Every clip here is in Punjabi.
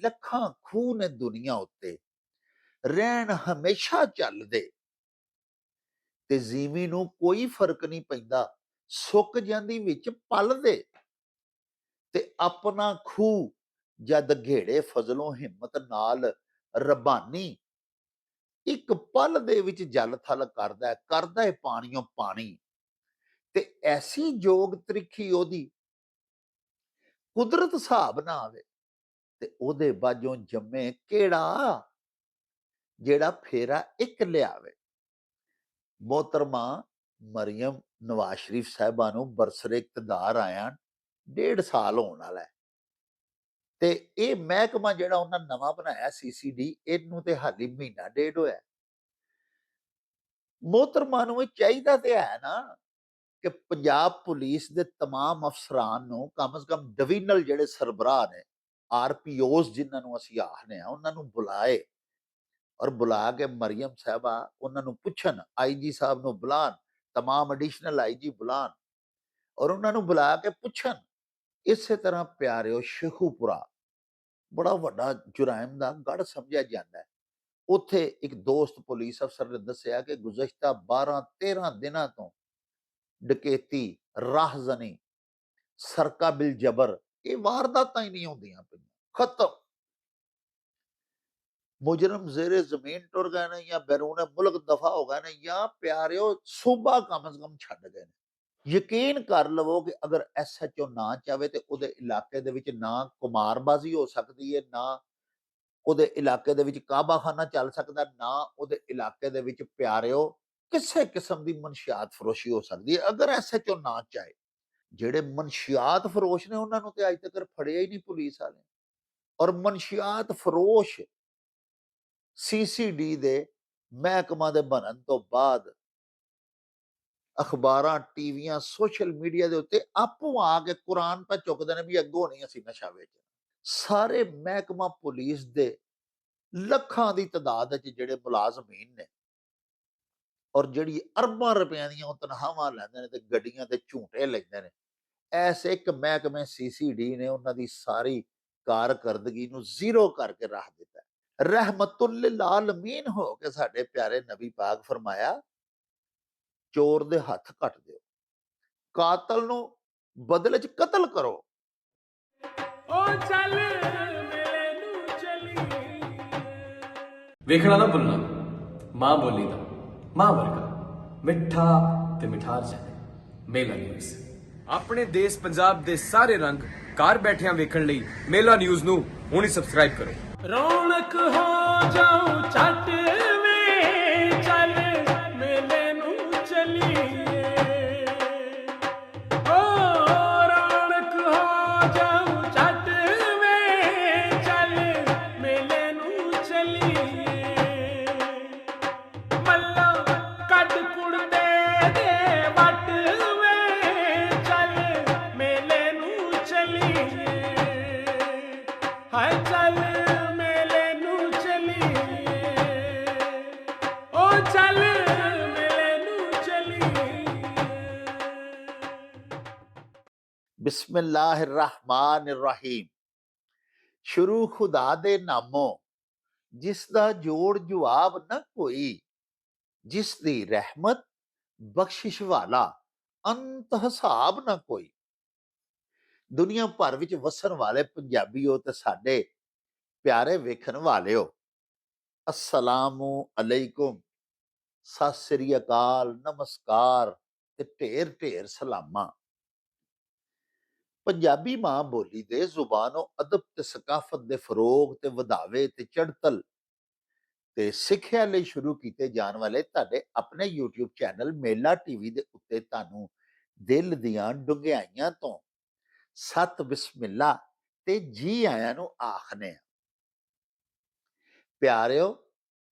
ਲੱਖਾਂ ਖੂਹ ਨੇ ਦੁਨੀਆ ਉੱਤੇ, ਰਹਿਣ ਹਮੇਸ਼ਾ ਚੱਲਦੇ, ਤੇ ਜ਼ੀਵੀ ਨੂੰ ਕੋਈ ਫਰਕ ਨਹੀਂ ਪੈਂਦਾ, ਸੁੱਕ ਜਾਂਦੀ ਵਿੱਚ ਪਲਦੇ, ਤੇ ਆਪਣਾ ਖੂਹ ਜਦ ਘੇੜੇ ਫਜ਼ਲੋਂ ਹਿੰਮਤ ਨਾਲ ਰੱਬਾਨੀ, ਇੱਕ ਪਲ ਦੇ ਵਿੱਚ ਜਲ ਥਲ ਕਰਦਾ ਹੈ ਪਾਣੀਓਂ ਪਾਣੀ, ਤੇ ਐਸੀ ਜੋਗ ਤਰੀਖੀ ਉਹਦੀ ਕੁਦਰਤ ਹਿਸਾਬ ਨਾ ਆਵੇ, ਤੇ ਉਹਦੇ ਬਾਝੋਂ ਜੰਮੇ ਕਿਹੜਾ ਜਿਹੜਾ ਫੇਰਾ ਇੱਕ ਲਿਆਵੇ। मोहतरमा मरियम नवाज शरीफ साहिबा नूं बरसरे इकतदार आया 1.5 साल होने वाला है, ते ये महकमा जिहड़ा उन्हां नवां बनाया CCD, इहनूं ते हाली महीना 1.5 होया। मोहतरमा नूं इह चाहीदा ते है ना कि पंजाब पुलिस दे तमाम अफसरान नूं कम से कम डिवीजनल जिहड़े सरबराह ने, RPOs जिन्हां नूं असीं आखने आ, उन्हां नूं बुलाए और बुला के मरियम साहबा उन्होंने पुछन, IG साहब नूं बुलान, तमाम एडिशनल IG बुलान और उन्होंने बुला के पुछन। इस तरह प्यारिओ शेखूपुरा बड़ा वड्डा जुराइम का गढ़ समझा जाता है। उत्थे एक दोस्त पुलिस अफसर ने दसिया कि गुज़श्ता 12-13 दिनों तो डकैती, राहजनी, सरका बिल जबर, ये वारदातां ही नहीं होंदियां पईयां, खत्म। मुजरम जेरे जमीन टुर गए ने या बैरून मुल्क दफा हो गए ने, या प्यारिओ सूबा कम से कम छड्ड गए ने। यकीन कर लवो कि अगर SHO ना चाहे तो उहदे इलाके दे विच ना कुमारबाजी हो सकती है, ना उहदे इलाके दे विच काबाखाना चल सकदा, ना उहदे इलाके दे विच प्यारिओ किसी किस्म की मनशियात फरोशी हो सकती है अगर SHO ना चाहे। जिहड़े मनशियात फरोश ने उन्हां नूं ते अज तक फड़िया ही नहीं पुलिस वाले, और मनशियात फरोश CCD ਦੇ ਮਹਿਕਮਾ ਦੇ ਬਣਨ ਤੋਂ ਬਾਅਦ ਅਖਬਾਰਾਂ, ਟੀਵੀਆਂ, ਸੋਸ਼ਲ ਮੀਡੀਆ ਦੇ ਉੱਤੇ ਆਪੋ ਆ ਕੇ ਕੁਰਾਨ ਤਾਂ ਚੁੱਕਦੇ ਨੇ ਵੀ ਅੱਗੋਂ ਨਹੀਂ ਅਸੀਂ ਨਸ਼ਾ ਵੇਚਣਾ। ਸਾਰੇ ਮਹਿਕਮਾ ਪੁਲਿਸ ਦੇ ਲੱਖਾਂ ਦੀ ਤਾਦਾਦ ਵਿੱਚ ਜਿਹੜੇ ਮੁਲਾਜ਼ਮੀਨ ਨੇ, ਔਰ ਜਿਹੜੀ ਅਰਬਾਂ ਰੁਪਈਆਂ ਦੀਆਂ ਉਹ ਤਨਖਾਹਾਂ ਲੈਂਦੇ ਨੇ ਤੇ ਗੱਡੀਆਂ ਤੇ ਝੂਟੇ ਲੈਂਦੇ ਨੇ, ਐਸੇ ਇੱਕ ਮਹਿਕਮੇ CCD ਨੇ ਉਹਨਾਂ ਦੀ ਸਾਰੀ ਕਾਰਕਰਦਗੀ ਨੂੰ ਜ਼ੀਰੋ ਕਰਕੇ ਰੱਖ ਦਿੱਤਾ। रहमतुल लिल आलमीन हो के साडे प्यारे नबी पाक फरमाया, चोर दे हथ कट दिओ, कातल नूं बदले च कतल करो। ओ चल मेले नूं चली ਵੇਖਣਾ ਨਾ ਭੁੱਲਣਾ ਮਾਂ ਬੋਲੀ ਦਾ ਮਾਂ ਵਰਗਾ ਮਿੱਠਾ ਤੇ ਮਿਠਾਰ ਜਾਣੇ ਮੇਲਾ ਨਿਊਜ਼। ਆਪਣੇ ਦੇਸ਼ ਪੰਜਾਬ ਦੇ ਸਾਰੇ ਰੰਗ ਘਰ ਬੈਠਿਆਂ ਵੇਖਣ ਲਈ ਮੇਲਾ ਨਿਊਜ਼ ਨੂੰ ਹੁਣੇ ਸਬਸਕ੍ਰਾਈਬ ਕਰੋ। रौनक हो जाऊं छट में चल मेले नूं चलिए, ओ रौनक हो जाऊं छट में चल मेले नूं चलिए, मल्ला कट कुड़ दे वट में चल मेले नूं चलिए, हाय चल बिस्मिल्लाहिर्रहमानिर्रहीम। शुरू खुदा दे नामों जिसदा जोड़ जवाब न कोई, जिसदी रहमत बख्शिश वाला अंत हिसाब न कोई। दुनिया भर विच वसन वाले पंजाबीओ ते साडे प्यारे वेखन वालेओ, अस्सलामु अलैकुम, सत श्री अकाल, नमस्कार ते ढेर ढेर सलामा। पंजाबी मां बोली दे जुबानो अदब ते सकाफत दे फरोग ते वधावे ते चढ़तल ते सिੱਖਿਆ ਲਈ शुरू ਕੀਤੇ ਜਾਣ ਵਾਲੇ ਤੁਹਾਡੇ ਆਪਣੇ YouTube ਚੈਨਲ ਮੇਲਾ TV ਦੇ ਉੱਤੇ ਤੁਹਾਨੂੰ ਦਿਲ ਦੀਆਂ ਡੁੰਘਾਈਆਂ ਤੋਂ ਸਤ ਬਿਸਮਿਲ੍ਲਾ ਤੇ ਜੀ ਆਇਆਂ ਨੂੰ ਆਖਨੇ ਆ। ਪਿਆਰਿਓ,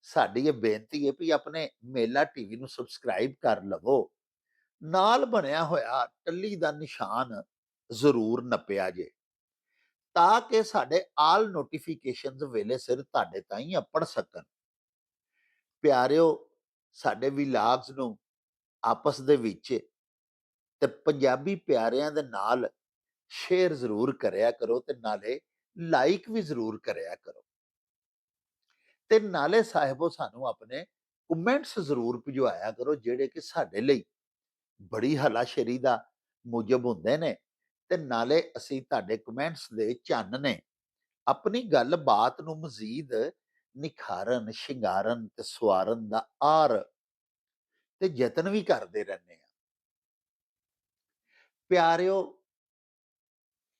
ਸਾਡੀ ਇਹ ਬੇਨਤੀ ਹੈ ਵੀ ਆਪਣੇ ਮੇਲਾ TV ਨੂੰ ਸਬਸਕ੍ਰਾਈਬ ਕਰ ਲਵੋ, ਨਾਲ ਬਣਿਆ ਹੋਇਆ ਟੱਲੀ ਦਾ ਨਿਸ਼ਾਨ ਜ਼ਰੂਰ ਨੱਪਿਆ ਜੇ, ਤਾਂ ਕਿ ਸਾਡੇ ਆਲ ਨੋਟੀਫਿਕੇਸ਼ਨਸ ਵੇਲੇ ਸਿਰ ਤੁਹਾਡੇ ਤਾਈਂ ਅੱਪੜ ਸਕਣ। ਪਿਆਰਿਓ, ਸਾਡੇ ਵਲੌਗਸ ਨੂੰ ਆਪਸ ਦੇ ਵਿੱਚ ਤੇ ਪੰਜਾਬੀ ਪਿਆਰਿਆਂ ਦੇ ਨਾਲ ਸ਼ੇਅਰ ਜ਼ਰੂਰ ਕਰਿਆ ਕਰੋ, ਤੇ ਨਾਲੇ ਲਾਈਕ ਵੀ ਜ਼ਰੂਰ ਕਰਿਆ ਕਰੋ ਤੇ ਨਾਲੇ ਸਾਹਿਬੋ ਸਾਨੂੰ ਆਪਣੇ ਕਮੈਂਟਸ ਜ਼ਰੂਰ ਭਿਜਵਾਇਆ ਕਰੋ ਜਿਹੜੇ ਕਿ ਸਾਡੇ ਲਈ ਬੜੀ ਹਲਾਸ਼ੇਰੀ ਦਾ ਮੂਜਬ ਹੁੰਦੇ ਨੇ ਤੇ ਨਾਲੇ ਅਸੀਂ ਤੁਹਾਡੇ ਕਮੈਂਟਸ ਦੇ ਚੰਨ ਨੇ ਆਪਣੀ ਗੱਲਬਾਤ ਨੂੰ ਮਜ਼ੀਦ ਨਿਖਾਰਨ ਸ਼ਿੰਗਾਰਨ ਤੇ ਸਵਾਰਨ ਦਾ ਆਰ ਤੇ ਯਤਨ ਵੀ ਕਰਦੇ ਰਹਿੰਦੇ ਆ ਪਿਆਰਿਓ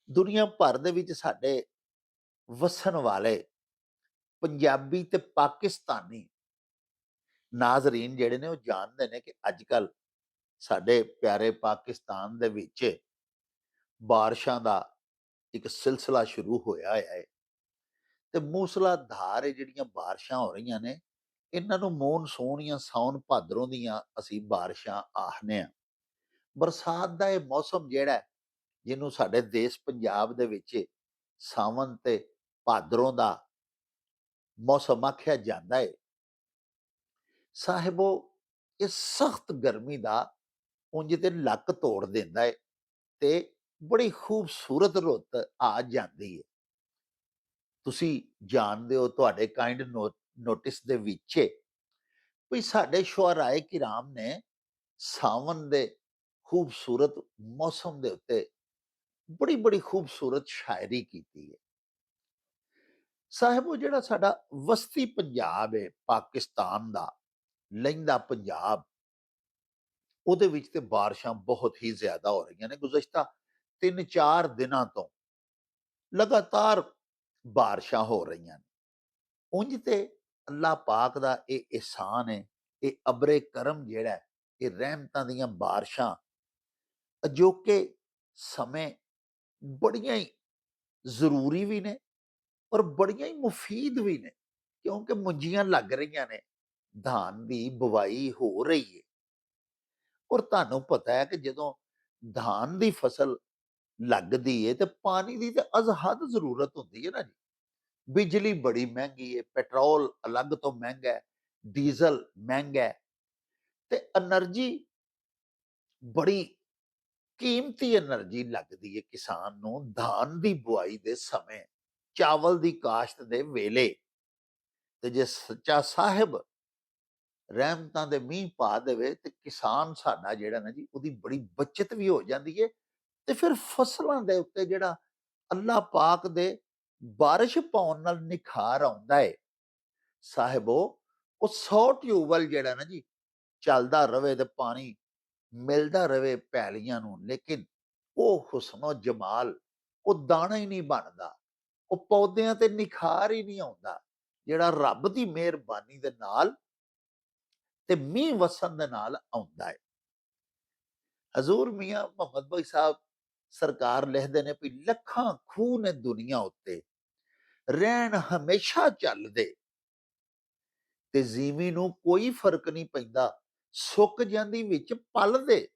ਦੁਨੀਆ ਭਰ ਦੇ ਵਿੱਚ ਸਾਡੇ ਵਸਣ ਵਾਲੇ ਪੰਜਾਬੀ ਤੇ ਪਾਕਿਸਤਾਨੀ ਨਾਜ਼ਰੀਨ ਜਿਹੜੇ ਨੇ ਉਹ ਜਾਣਦੇ ਨੇ ਕਿ ਅੱਜ ਕੱਲ ਸਾਡੇ ਪਿਆਰੇ ਪਾਕਿਸਤਾਨ ਦੇ ਵਿੱਚ ਬਾਰਿਸ਼ਾਂ ਦਾ ਇੱਕ ਸਿਲਸਿਲਾ ਸ਼ੁਰੂ ਹੋਇਆ ਹੈ ਤੇ ਮੂਸਲਾਧਾਰ ਇਹ ਜਿਹੜੀਆਂ ਬਾਰਿਸ਼ਾਂ ਹੋ ਰਹੀਆਂ ਨੇ ਇਹਨਾਂ ਨੂੰ ਮੌਨਸੂਨ ਜਾਂ ਸਾਉਣ ਭਾਦਰੋਂ ਦੀਆਂ ਅਸੀਂ ਬਾਰਿਸ਼ਾਂ ਆਖਦੇ ਹਾਂ ਬਰਸਾਤ ਦਾ ਇਹ ਮੌਸਮ ਜਿਹੜਾ ਹੈ, ਜਿਹਨੂੰ ਸਾਡੇ ਦੇਸ਼ ਪੰਜਾਬ ਦੇ ਵਿੱਚ ਸਾਵਣ ਤੇ ਭਾਦਰੋਂ ਦਾ ਮੌਸਮ ਆਖਿਆ ਜਾਂਦਾ ਹੈ ਸਾਹਿਬੋ ਇਹ ਸਖਤ ਗਰਮੀ ਦਾ ਉਂਝ ਤੇ ਲੱਕ ਤੋੜ ਦਿੰਦਾ ਹੈ ਤੇ ਬੜੀ ਖੂਬਸੂਰਤ ਰੁੱਤ ਆ ਜਾਂਦੀ ਹੈ ਤੁਸੀਂ ਜਾਣਦੇ ਹੋ ਤੁਹਾਡੇ ਕਾਈਂਡ ਨੋਟਿਸ ਦੇ ਵਿੱਚ ਵੀ ਸਾਡੇ ਸ਼ੁਅਰਾਏ ਕਿਰਾਮ ਨੇ ਸਾਵਣ ਦੇ ਖੂਬਸੂਰਤ ਮੌਸਮ ਦੇ ਉੱਤੇ ਬੜੀ ਬੜੀ ਖੂਬਸੂਰਤ ਸ਼ਾਇਰੀ ਕੀਤੀ ਹੈ ਸਾਹਿਬੋ ਜਿਹੜਾ ਸਾਡਾ ਵਸਤੀ ਪੰਜਾਬ ਹੈ ਪਾਕਿਸਤਾਨ ਦਾ ਲਹਿੰਦਾ ਪੰਜਾਬ ਉਹਦੇ ਵਿੱਚ ਤੇ ਬਾਰਿਸ਼ਾਂ ਬਹੁਤ ਹੀ ਜ਼ਿਆਦਾ ਹੋ ਰਹੀਆਂ ਨੇ ਗੁਜ਼ਸ਼ਤਾ 3-4 ਦਿਨਾਂ ਤੋਂ ਲਗਾਤਾਰ ਬਾਰਿਸ਼ਾਂ ਹੋ ਰਹੀਆਂ ਨੇ ਉਂਝ ਤੇ ਅੱਲਾਹ ਪਾਕ ਦਾ ਇਹ ਇਹਸਾਨ ਹੈ ਇਹ ਅਬਰੇ ਕਰਮ ਜਿਹੜਾ ਹੈ, ਇਹ ਰਹਿਮਤਾਂ ਦੀਆਂ ਬਾਰਿਸ਼ਾਂ ਅਜੋਕੇ ਸਮੇਂ ਬੜੀਆਂ ਹੀ ਜ਼ਰੂਰੀ ਵੀ ਨੇ ਔਰ ਬੜੀਆਂ ਹੀ ਮੁਫੀਦ ਵੀ ਨੇ ਕਿਉਂਕਿ ਮੁੰਜੀਆਂ ਲੱਗ ਰਹੀਆਂ ਨੇ ਧਾਨ ਦੀ ਬਵਾਈ ਹੋ ਰਹੀ ਹੈ ਔਰ ਤੁਹਾਨੂੰ ਪਤਾ ਹੈ ਕਿ ਜਦੋਂ ਧਾਨ ਦੀ ਫਸਲ ਲੱਗਦੀ ਹੈ ਤੇ ਪਾਣੀ ਦੀ ਤੇ ਅਜ਼ਹਦ ਜ਼ਰੂਰਤ ਹੁੰਦੀ ਹੈ ਨਾ ਜੀ ਬਿਜਲੀ ਬੜੀ ਮਹਿੰਗੀ ਹੈ ਪੈਟਰੋਲ ਅਲੱਗ ਤੋਂ ਮਹਿੰਗਾ ਹੈ ਡੀਜ਼ਲ ਮਹਿੰਗਾ ਹੈ ਤੇ એનર્ਜੀ ਬੜੀ ਕੀਮਤੀ એનર્ਜੀ ਲੱਗਦੀ ਹੈ ਕਿਸਾਨ ਨੂੰ ਧਾਨ ਦੀ ਬੁਆਈ ਦੇ ਸਮੇਂ ਚਾਵਲ ਦੀ ਕਾਸ਼ਤ ਦੇ ਵੇਲੇ ਤੇ ਜੇ ਸੱਚਾ ਸਾਹਿਬ ਰਹਿਮਤਾਂ ਦੇ ਮੀਂਹ ਪਾ ਦੇਵੇ ਤੇ ਕਿਸਾਨ ਸਾਡਾ ਜਿਹੜਾ ਨਾ ਜੀ ਉਹਦੀ ਬੜੀ ਬਚਤ ਵੀ ਹੋ ਜਾਂਦੀ ਹੈ ਤੇ ਫਿਰ ਫਸਲਾਂ ਦੇ ਉੱਤੇ ਜਿਹੜਾ ਅੱਲਾਹ ਪਾਕ ਦੇ ਬਾਰਿਸ਼ ਪਾਉਣ ਨਾਲ ਨਿਖਾਰ ਆਉਂਦਾ ਹੈ ਸਾਹਿਬੋ ਉਹ 100 ਟਿਊਬਵੈਲ ਜਿਹੜਾ ਨਾ ਜੀ ਚੱਲਦਾ ਰਵੇ ਤੇ ਪਾਣੀ ਮਿਲਦਾ ਰਵੇ ਪੈਲੀਆਂ ਨੂੰ ਲੇਕਿਨ ਉਹ ਹੁਸਨੋ ਜਮਾਲ ਉਹ ਦਾਣਾ ਹੀ ਨਹੀਂ ਬਣਦਾ ਉਹ ਪੌਦਿਆਂ ਤੇ ਨਿਖਾਰ ਹੀ ਨਹੀਂ ਆਉਂਦਾ ਜਿਹੜਾ ਰੱਬ ਦੀ ਮਿਹਰਬਾਨੀ ਦੇ ਨਾਲ ਤੇ ਮੀਂਹ ਵਸਣ ਦੇ ਨਾਲ ਆਉਂਦਾ ਹੈ ਹਜ਼ੂਰ ਮੀਆਂ ਮੁਹੰਮਦ ਭਾਈ ਸਾਹਿਬ ਸਰਕਾਰ ਲਿਖਦੇ ਨੇ ਵੀ ਲੱਖਾਂ ਖੂਹ ਨੇ ਦੁਨੀਆ ਉੱਤੇ ਰਹਿਣ ਹਮੇਸ਼ਾ ਚੱਲਦੇ ਤੇ ਜ਼ੀਵੀ ਨੂੰ ਕੋਈ ਫਰਕ ਨਹੀਂ ਪੈਂਦਾ ਸੁੱਕ ਜਾਂਦੀ ਵਿੱਚ ਪਲਦੇ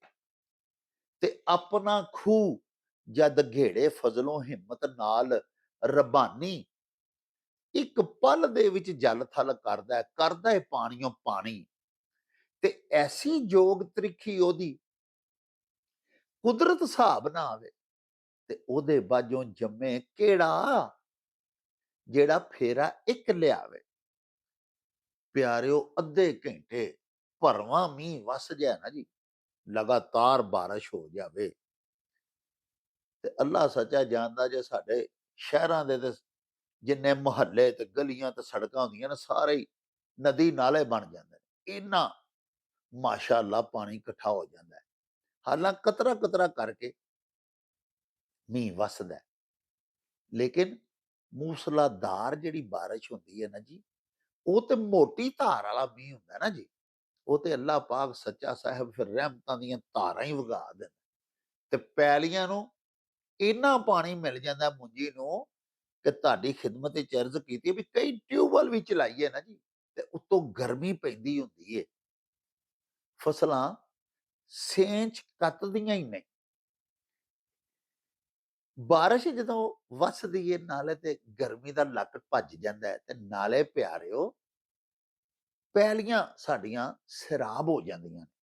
ਤੇ ਆਪਣਾ ਖੂਹ ਜਦ ਘੇੜੇ ਫਜ਼ਲੋਂ ਹਿੰਮਤ ਨਾਲ ਰਬਾਨੀ ਇੱਕ ਪਲ ਦੇ ਵਿੱਚ ਜਲ ਥਲ ਕਰਦਾ ਹੈ ਪਾਣੀਓਂ ਪਾਣੀ ਤੇ ਐਸੀ ਜੋਗ ਤ੍ਰਿਖੀ ਉਹਦੀ ਕੁਦਰਤ ਹਿਸਾਬ ਨਾ ਆਵੇ ਤੇ ਉਹਦੇ ਬਾਝੋਂ ਜੰਮੇ ਕਿਹੜਾ ਜਿਹੜਾ ਫੇਰਾ ਇੱਕ ਲਿਆਵੇ ਪਿਆਰਿਓ ਅੱਧੇ ਘੰਟੇ ਭਰਵਾਂ ਮੀਂਹ ਵਸ ਜਾਏ ਨਾ ਜੀ ਲਗਾਤਾਰ ਬਾਰਿਸ਼ ਹੋ ਜਾਵੇ ਤੇ ਅੱਲਾਹ ਸੱਚਾ ਜਾਣਦਾ ਜੇ ਸਾਡੇ ਸ਼ਹਿਰਾਂ ਦੇ ਤੇ ਜਿੰਨੇ ਮੁਹੱਲੇ ਤੇ ਗਲੀਆਂ ਤੇ ਸੜਕਾਂ ਹੁੰਦੀਆਂ ਨੇ ਸਾਰੇ ਹੀ ਨਦੀ ਨਾਲੇ ਬਣ ਜਾਂਦੇ ਨੇ ਇੰਨਾ ਮਾਸ਼ਾਅੱਲਾ ਪਾਣੀ ਇਕੱਠਾ ਹੋ ਜਾਂਦਾ ਹੈ ਹਾਲਾਂਕਿ ਕਤਰਾ ਕਤਰਾ ਕਰਕੇ ਮੀਂਹ ਵਸਦਾ ਹੈ ਲੇਕਿਨ ਮੂਸਲਾਧਾਰ ਜਿਹੜੀ ਬਾਰਿਸ਼ ਹੁੰਦੀ ਹੈ ਨਾ ਜੀ ਉਹ ਤੇ ਮੋਟੀ ਧਾਰ ਵਾਲਾ ਮੀਂਹ ਹੁੰਦਾ ਨਾ ਜੀ ਉਹ ਤੇ ਅੱਲਾਹ ਪਾਕ ਸੱਚਾ ਸਾਹਿਬ ਫਿਰ ਰਹਿਮਤਾਂ ਦੀਆਂ ਧਾਰਾਂ ਹੀ ਵਗਾ ਦਿੰਦਾ ਤੇ ਪੈਲੀਆਂ ਨੂੰ ਇੰਨਾ ਪਾਣੀ ਮਿਲ ਜਾਂਦਾ ਮੁੰਜੀ ਨੂੰ ਕਿ ਤੁਹਾਡੀ ਖਿਦਮਤ ਵਿੱਚ ਅਰਜ਼ ਕੀਤੀ ਵੀ ਕਈ ਟਿਊਬਵੈਲ ਵੀ ਚਲਾਈਏ ਨਾ ਜੀ ਤੇ ਉੱਤੋਂ ਗਰਮੀ ਪੈਂਦੀ ਹੁੰਦੀ ਏ ਫਸਲਾਂ ਸੇਂਚ ਕੱਤਦੀਆਂ ਹੀ ਨਹੀਂ ਬਾਰਿਸ਼ ਜਦੋਂ ਵਸਦੀ ਏ ਨਾਲੇ ਤੇ ਗਰਮੀ ਦਾ ਲੱਕ ਭੱਜ ਜਾਂਦਾ ਹੈ ਤੇ ਨਾਲੇ ਪਿਆਰਿਓ ਪੈਲੀਆਂ ਸਾਡੀਆਂ ਸਰਾਬ ਹੋ ਜਾਂਦੀਆਂ ਨੇ